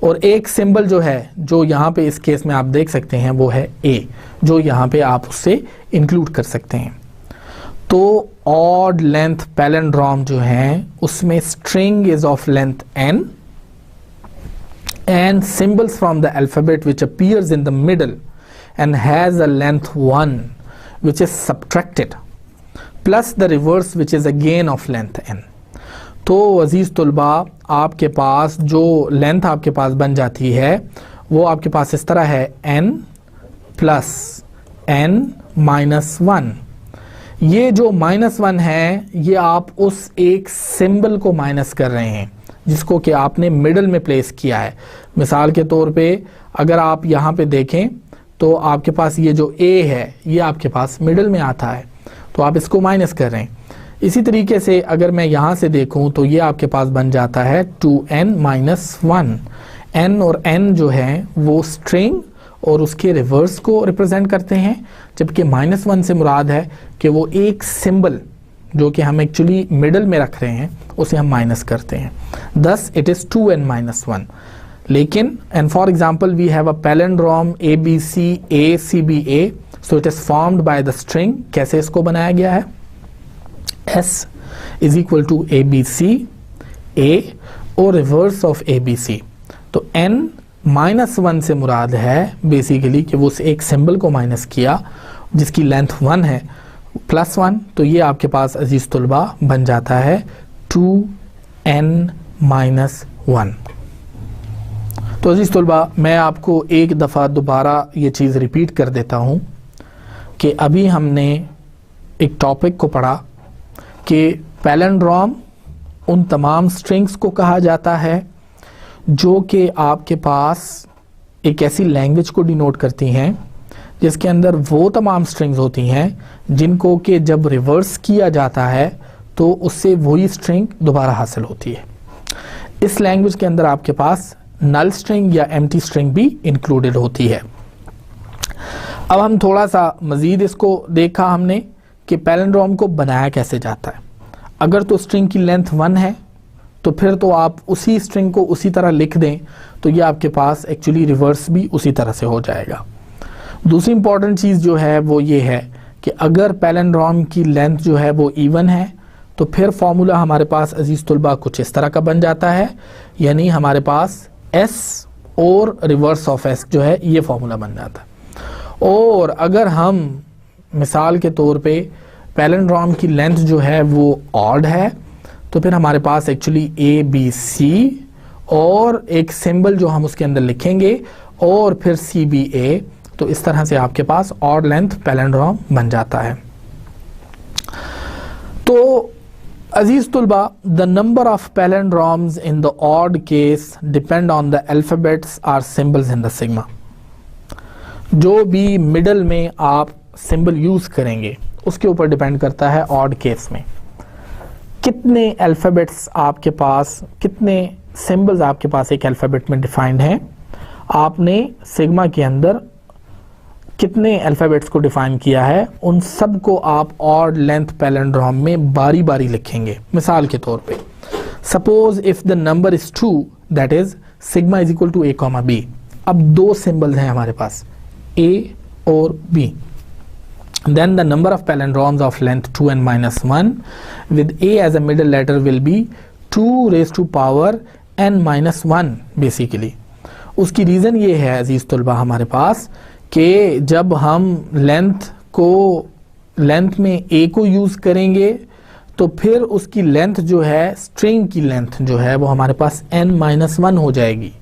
और एक सिंबल जो है जो यहाँ पे इस केस में आप देख सकते हैं वो है A, जो यहाँ पे आप उससे इंक्लूड कर सकते हैं। तो ऑड लेंथ पैलिंड्रोम जो है उसमें string is of length n and symbols from the alphabet which appears in the middle and has a length 1 which is subtracted plus the reverse which is again of length n। तो अजीज तुलबा आपके पास जो length आपके पास बन जाती है वो आपके पास इस तरह है n प्लस n माइनस 1। ये जो -1 है ये आप उस एक सिंबल को माइनस कर रहे हैं जिसको कि आपने मिडल में प्लेस किया है। मिसाल के तौर पे अगर आप यहाँ पे देखें तो आपके पास ये जो A है ये आपके पास मिडल में आता है, तो आप इसको माइनस कर रहे हैं। इसी तरीके से अगर मैं यहाँ से देखूँ तो ये आपके पास बन जाता है 2n माइनस 1। n और n जो है वो स्ट्रिंग और उसके रिवर्स को रिप्रेजेंट करते हैं, जबकि -1 से मुराद है कि वो एक सिंबल जो कि हम एक्चुअली मिडल में रख रहे हैं उसे हम माइनस करते हैं। Thus it is 2n minus 1। लेकिन and for example we have a palindrome ABCA so it is formed by the string. कैसे इसको बनाया गया है? S is equal to ABC A और reverse of A B C. तो n-1 से मुराद है बेसिकली कि वो एक सिंबल को माइनस किया जिसकी लेंथ 1 है +1, तो ये आपके पास अजीज तुलबा बन जाता है 2n-1। तो अजीज तुलबा मैं आपको एक दफ़ा दोबारा ये चीज़ रिपीट कर देता हूँ कि अभी हमने एक टॉपिक को पढ़ा कि पैलिंड्रोम उन तमाम स्ट्रिंग्स को कहा जाता है जो कि आपके पास एक ऐसी लैंग्वेज को डिनोट करती हैं जिसके अंदर वो तमाम स्ट्रिंग्स होती हैं जिनको कि जब रिवर्स किया जाता है तो उससे वही स्ट्रिंग दोबारा हासिल होती है। इस लैंग्वेज के अंदर आपके पास नल स्ट्रिंग या एम्प्टी स्ट्रिंग भी इंक्लूडेड होती है। अब हम थोड़ा सा मज़ीद इसको देखा हमने कि पैलिंड्रोम को बनाया कैसे जाता है। अगर तो स्ट्रिंग की लेंथ 1 है तो फिर तो आप उसी स्ट्रिंग को उसी तरह लिख दें तो ये आपके पास एक्चुअली रिवर्स भी उसी तरह से हो जाएगा। दूसरी इंपॉर्टेंट चीज़ जो है वो ये है कि अगर पैलिंड्रोम की लेंथ जो है वो इवन है तो फिर फॉर्मूला हमारे पास अजीज तुलबा कुछ इस तरह का बन जाता है, यानी हमारे पास s और रिवर्स ऑफ s जो है ये फॉर्मूला बन जाता है। और अगर हम मिसाल के तौर पे पैलिंड्रोम की लेंथ जो है वो ऑड है तो फिर हमारे पास एक्चुअली ए बी सी और एक सिंबल जो हम उसके अंदर लिखेंगे और फिर सी बी ए, तो इस तरह से आपके पास ऑड लेंथ पैलिंड्रोम बन जाता है। तो अजीज तुलबा, the number of palindromes in the odd case depend on the alphabets or symbols in the sigma. जो भी मिडल में आप सिंबल यूज करेंगे उसके ऊपर डिपेंड करता है ऑड केस में कितने अल्फाबेट्स आपके पास, कितने सिंबल्स आपके पास एक अल्फाबेट में डिफाइंड हैं। आपने सिग्मा के अंदर कितने अल्फाबेट्स को डिफाइन किया है उन सब को आप ऑड लेंथ पैलिंड्रोम में बारी बारी लिखेंगे। मिसाल के तौर पे suppose if the number is 2 that is sigma is equal to a, b। अब दो सिंबल्स हैं हमारे पास a और b, then the number of palindromes of length 2n-1 with a as a middle letter will be 2 raised to power n-1 basically. उसकी reason ये है अजीज़ तुलबा हमारे पास कि जब हम लेंथ में a को यूज़ करेंगे तो फिर उसकी लेंथ जो है, स्ट्रिंग की लेंथ जो है वो हमारे पास n-1 हो जाएगी।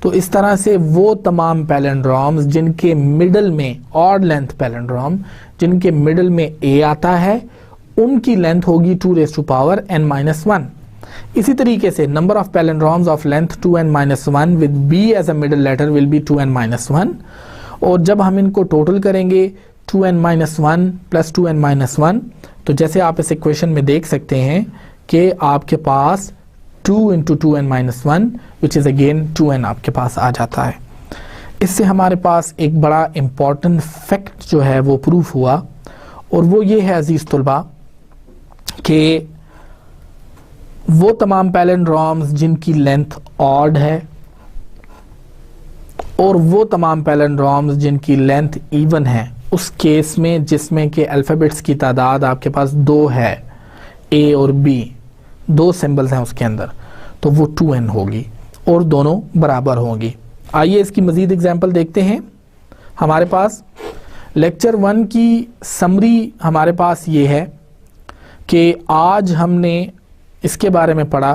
तो इस तरह से वो तमाम पैलिंड्रोम्स जिनके मिडल में ऑड लेंथ पैलिंड्रोम जिनके मिडल में a आता है उनकी लेंथ होगी 2 raised to power n-1। इसी तरीके से number of palindromes of length 2n-1 with b as a middle letter will be 2n-1। और जब हम इनको टोटल करेंगे 2n-1 प्लस 2n-1, तो जैसे आप इस इक्वेशन में देख सकते हैं कि आपके पास 2 into 2n-1 which is again 2n आपके पास आ जाता है। इससे हमारे पास एक बड़ा इम्पॉर्टेंट फैक्ट जो है वो प्रूफ हुआ और वो ये है अजीज तुलबा कि वो तमाम पैलिंड्रोम्स जिनकी लेंथ ऑड है और वो तमाम पैलिंड्रोम्स जिनकी लेंथ इवन है, उस केस में जिसमें कि अल्फाबेट्स की तादाद आपके पास 2 है, a और b, 2 सिंबल्स हैं उसके अंदर, तो वो 2n होगी और दोनों बराबर होंगी। आइए इसकी मज़ीद एग्जांपल देखते हैं। हमारे पास लेक्चर 1 की समरी हमारे पास ये है कि आज हमने इसके बारे में पढ़ा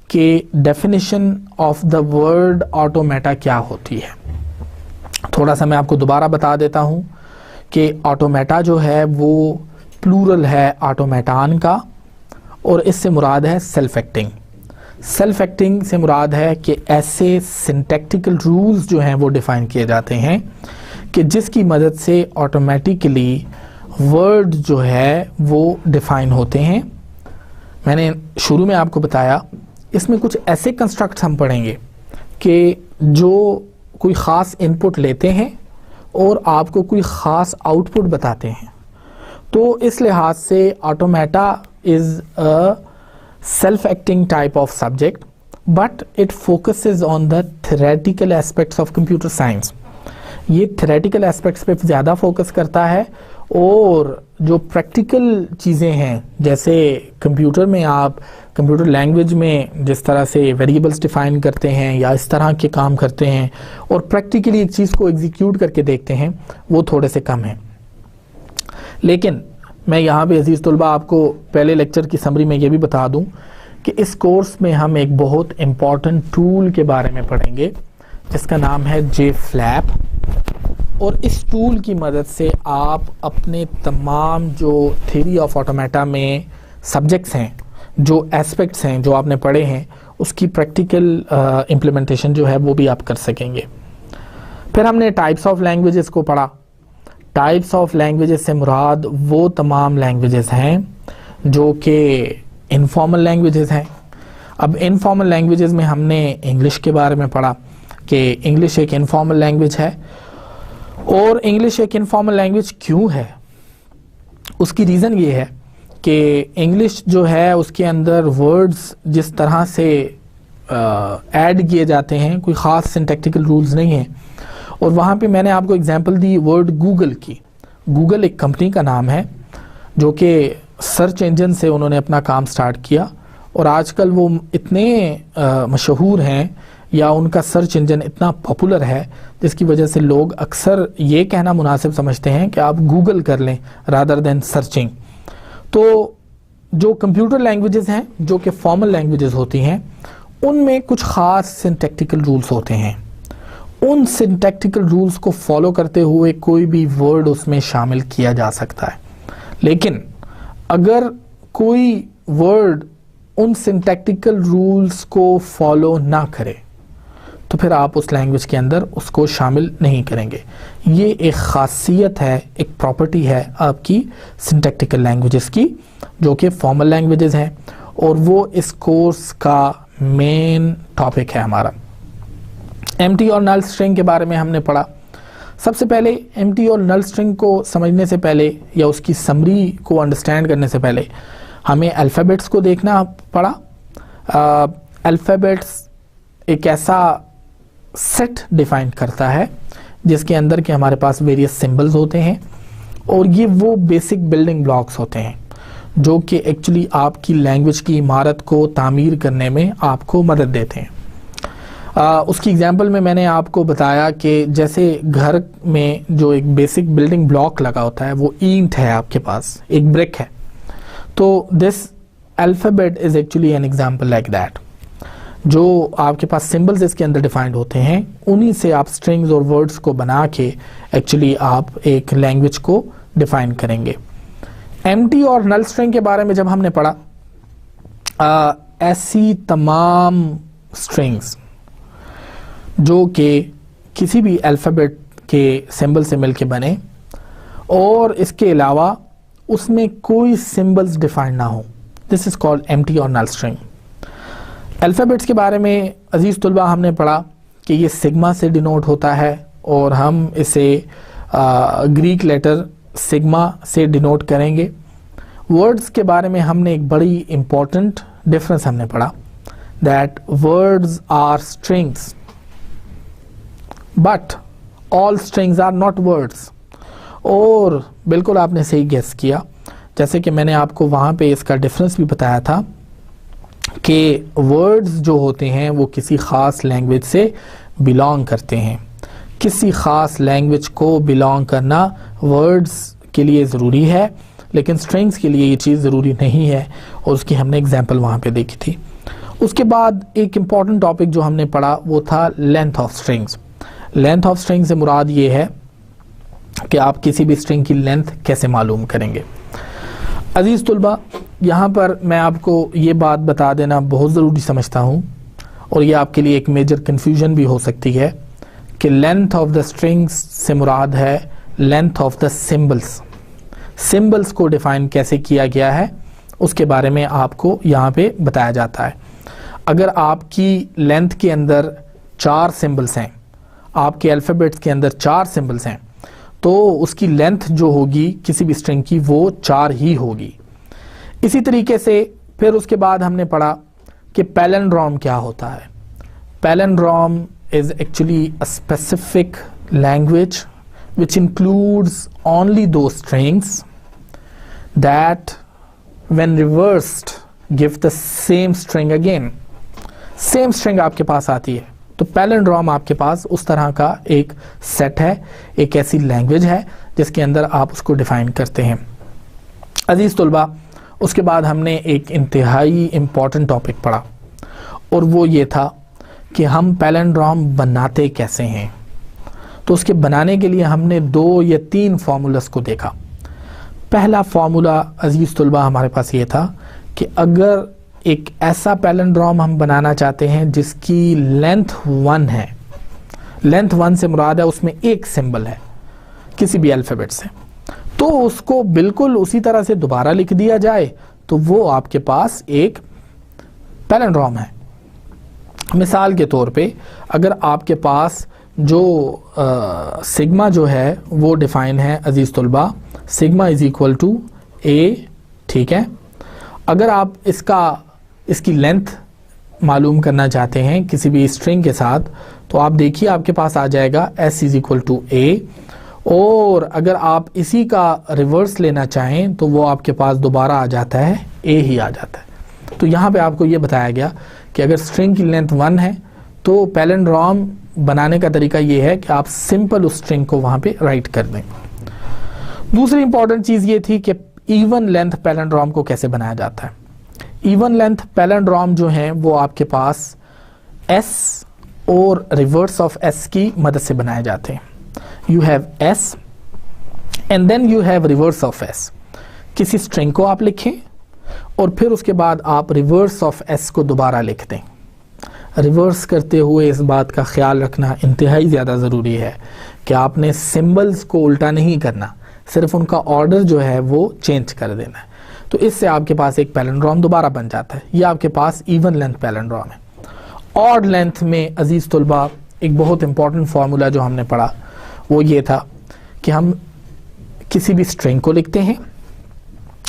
कि definition of the word automata क्या होती है। थोड़ा सा मैं आपको दोबारा बता देता हूँ कि ऑटोमेटा जो है वो प्लूरल है ऑटोमेटान का और इससे मुराद है सेल्फ एक्टिंग। सेल्फ एक्टिंग से मुराद है कि ऐसे सिंटैक्टिकल रूल्स जो हैं वो डिफाइन किए जाते हैं कि जिसकी मदद से ऑटोमेटिकली वर्ड जो है वो डिफाइन होते हैं। मैंने शुरू में आपको बताया इसमें कुछ ऐसे कंस्ट्रक्ट्स हम पढ़ेंगे कि जो कोई ख़ास इनपुट लेते हैं और आपको कोई ख़ास आउटपुट बताते हैं। तो इस लिहाज से automata is a self acting type of subject but it focuses on the theoretical aspects of computer science. ये थ्योरेटिकल एस्पेक्ट्स पे ज़्यादा फोकस करता है और जो प्रैक्टिकल चीज़ें हैं जैसे कंप्यूटर में आप कंप्यूटर लैंग्वेज में जिस तरह से वेरिएबल्स डिफाइन करते हैं या इस तरह के काम करते हैं और प्रैक्टिकली एक चीज़ को एग्जीक्यूट करके देखते हैं, वो थोड़े से कम हैं। लेकिन मैं यहाँ पे अजीज़ तुलबा आपको पहले लेक्चर की समरी में ये भी बता दूँ कि इस कोर्स में हम एक बहुत इम्पॉर्टेंट टूल के बारे में पढ़ेंगे जिसका नाम है JFlap, और इस टूल की मदद से आप अपने तमाम जो थ्योरी ऑफ ऑटोमेटा में सब्जेक्ट्स हैं, जो एस्पेक्ट्स हैं जो आपने पढ़े हैं, उसकी प्रैक्टिकल इम्प्लीमेंटेशन जो है वो भी आप कर सकेंगे। फिर हमने टाइप्स ऑफ लैंग्वेजेस को पढ़ा। टाइप्स ऑफ लैंग्वेजेस से मुराद वो तमाम लैंग्वेजेस हैं जो कि इनफॉर्मल लैंग्वेजेस हैं। अब इनफॉर्मल लैंग्वेजेस में हमने इंग्लिश के बारे में पढ़ा कि इंग्लिश एक इनफॉर्मल लैंग्वेज है, और इंग्लिश एक इनफॉर्मल लैंग्वेज क्यों है, उसकी रीज़न ये है कि इंग्लिश जो है उसके अंदर वर्ड्स जिस तरह से ऐड किए जाते हैं, कोई ख़ास सिंटैक्टिकल रूल्स नहीं हैं। और वहाँ पे मैंने आपको एग्जांपल दी वर्ड गूगल की। गूगल एक कंपनी का नाम है जो कि सर्च इंजन से उन्होंने अपना काम स्टार्ट किया, और आजकल वो इतने मशहूर हैं या उनका सर्च इंजन इतना पॉपुलर है जिसकी वजह से लोग अक्सर ये कहना मुनासिब समझते हैं कि आप गूगल कर लें रादर देन सर्चिंग। तो जो कंप्यूटर लैंग्वेजेस हैं जो कि फॉर्मल लैंग्वेजेस होती हैं, उनमें कुछ ख़ास सिंटैक्टिकल रूल्स होते हैं। उन सिंटैक्टिकल रूल्स को फॉलो करते हुए कोई भी वर्ड उसमें शामिल किया जा सकता है। लेकिन अगर कोई वर्ड उन सिंटैक्टिकल रूल्स को फॉलो ना करे तो फिर आप उस लैंग्वेज के अंदर उसको शामिल नहीं करेंगे। ये एक ख़ासियत है, एक प्रॉपर्टी है आपकी सिंटैक्टिकल लैंग्वेजेस की, जो कि फॉर्मल लैंग्वेजेस हैं, और वो इस कोर्स का मेन टॉपिक है हमारा। एम्प्टी और नल स्ट्रिंग के बारे में हमने पढ़ा। सबसे पहले एम्प्टी और नल स्ट्रिंग को समझने से पहले या उसकी समरी को अंडरस्टैंड करने से पहले हमें अल्फ़ाबेट्स को देखना पड़ा। अल्फ़ाबेट्स एक ऐसा सेट डिफाइन करता है जिसके अंदर के हमारे पास वेरियस सिंबल्स होते हैं, और ये वो बेसिक बिल्डिंग ब्लॉक्स होते हैं जो कि एक्चुअली आपकी लैंग्वेज की इमारत को तामीर करने में आपको मदद देते हैं। उसकी एग्जांपल में मैंने आपको बताया कि जैसे घर में जो एक बेसिक बिल्डिंग ब्लॉक लगा होता है वो ईंट है, आपके पास एक ब्रिक है, तो this alphabet is actually an example like that. जो आपके पास सिंबल्स इसके अंदर डिफाइंड होते हैं, उन्हीं से आप स्ट्रिंग्स और वर्ड्स को बना के एक्चुअली आप एक लैंग्वेज को डिफाइन करेंगे। एम्प्टी और नल स्ट्रिंग के बारे में जब हमने पढ़ा, ऐसी तमाम स्ट्रिंग्स जो कि किसी भी अल्फ़ाबेट के सिंबल से मिलके बने और इसके अलावा उसमें कोई सिंबल्स डिफाइंड ना हो, दिस इज़ कॉल्ड एम्प्टी और नल स्ट्रिंग। अल्फ़ाबेट्स के बारे में अजीज़ तुलबा हमने पढ़ा कि ये सिग्मा से डिनोट होता है, और हम इसे ग्रीक लेटर सिग्मा से डिनोट करेंगे। वर्ड्स के बारे में हमने एक बड़ी इम्पॉर्टेंट डिफरेंस हमने पढ़ा, that words are strings but all strings are not words. और बिल्कुल आपने सही गेस किया, जैसे कि मैंने आपको वहाँ पे इसका डिफरेंस भी बताया था कि वर्ड्स जो होते हैं वो किसी ख़ास लैंग्वेज से बिलोंग करते हैं। किसी ख़ास लैंग्वेज को बिलोंग करना वर्ड्स के लिए ज़रूरी है, लेकिन स्ट्रिंग्स के लिए ये चीज़ ज़रूरी नहीं है, और उसकी हमने एग्जांपल वहाँ पे देखी थी। उसके बाद एक इम्पॉर्टेंट टॉपिक जो हमने पढ़ा वो था length of strings. Length of string से मुराद ये है कि आप किसी भी स्ट्रिंग की लेंथ कैसे मालूम करेंगे। अजीज़ तुलबा, यहाँ पर मैं आपको ये बात बता देना बहुत ज़रूरी समझता हूँ, और ये आपके लिए एक मेजर कन्फ्यूजन भी हो सकती है कि लेंथ ऑफ द स्ट्रिंग्स से मुराद है length of the symbols. Symbols को डिफाइन कैसे किया गया है उसके बारे में आपको यहाँ पे बताया जाता है। अगर आपकी लेंथ के अंदर 4 सिंबल्स हैं, आपके अल्फ़ाबेट्स के अंदर 4 सिंबल्स हैं, तो उसकी लेंथ जो होगी किसी भी स्ट्रिंग की वो 4 ही होगी। इसी तरीके से फिर उसके बाद हमने पढ़ा कि पैलिंड्रोम क्या होता है। Palindrome is actually a specific language which includes only those strings that when reversed give the same string again, same string आपके पास आती है। तो पैलिंड्रोम आपके पास उस तरह का एक सेट है, एक ऐसी लैंग्वेज है जिसके अंदर आप उसको डिफाइन करते हैं। अजीज तुलबा, उसके बाद हमने एक इंतहाई इम्पॉर्टेंट टॉपिक पढ़ा और वो ये था कि हम पैलिंड्रोम बनाते कैसे हैं। तो उसके बनाने के लिए हमने 2 या 3 फार्मूलास को देखा। पहला फार्मूला अजीज तुलबा हमारे पास ये था कि अगर एक ऐसा पैलिंड्रोम हम बनाना चाहते हैं जिसकी लेंथ 1 है, लेंथ 1 से मुराद है उसमें एक सिंबल है किसी भी अल्फ़ाबेट से, तो उसको बिल्कुल उसी तरह से दोबारा लिख दिया जाए तो वो आपके पास एक पैलिंड्रोम है। मिसाल के तौर पे अगर आपके पास जो सिग्मा जो है वो डिफाइन है अजीज तुलबा, सिग्मा इज इक्वल टू ए, ठीक है। अगर आप इसकी लेंथ मालूम करना चाहते हैं किसी भी स्ट्रिंग के साथ, तो आप देखिए आपके पास आ जाएगा s इज इक्वल टू ए, और अगर आप इसी का रिवर्स लेना चाहें तो वो आपके पास दोबारा आ जाता है a ही आ जाता है। तो यहाँ पे आपको ये बताया गया कि अगर स्ट्रिंग की लेंथ 1 है तो पैलिंड्रोम बनाने का तरीका ये है कि आप सिंपल उस स्ट्रिंग को वहाँ पे राइट कर दें। दूसरी इंपॉर्टेंट चीज़ ये थी कि इवन लेंथ पैलिंड्रोम को कैसे बनाया जाता है। इवन लेंथ पैलिंड्रोम जो हैं वो आपके पास s और रिवर्स ऑफ s की मदद से बनाए जाते हैं। You have s and then you have reverse of s। किसी स्ट्रिंग को आप लिखें और फिर उसके बाद आप रिवर्स ऑफ s को दोबारा लिख दें। रिवर्स करते हुए इस बात का ख्याल रखना इंतहाई ज़्यादा ज़रूरी है कि आपने सिंबल्स को उल्टा नहीं करना, सिर्फ उनका ऑर्डर जो है वो चेंज कर देना है। तो इससे आपके पास एक पैलिंड्रोम दोबारा बन जाता है। ये आपके पास इवन लेंथ पैलिंड्रोम है। ऑड लेंथ में अजीज तुलबा एक बहुत इंपॉर्टेंट फार्मूला जो हमने पढ़ा वो ये था कि हम किसी भी स्ट्रिंग को लिखते हैं,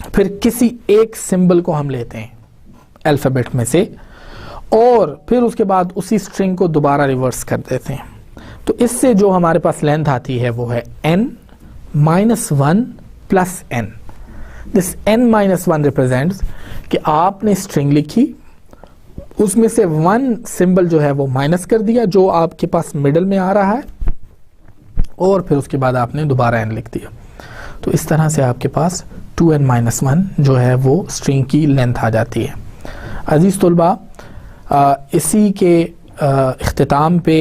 फिर किसी एक सिंबल को हम लेते हैं अल्फ़ाबेट में से, और फिर उसके बाद उसी स्ट्रिंग को दोबारा रिवर्स कर देते हैं। तो इससे जो हमारे पास लेंथ आती है वो है n - 1 + n। This n - 1 represents कि आपने स्ट्रिंग लिखी, उसमें से 1 सिंबल जो है वो माइनस कर दिया जो आपके पास मिडल में आ रहा है, और फिर उसके बाद आपने दोबारा n लिख दिया। तो इस तरह से आपके पास 2n - 1 जो है वो स्ट्रिंग की लेंथ आ जाती है। अजीज तुलबा, इसी के इख्तिताम पे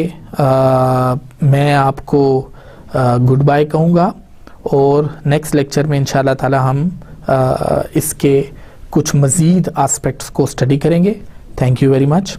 मैं आपको गुड बाय कहूँगा, और नेक्स्ट लेक्चर में इंशाल्लाह ताला हम इसके कुछ मज़ीद एस्पेक्ट्स को स्टडी करेंगे। Thank you very much.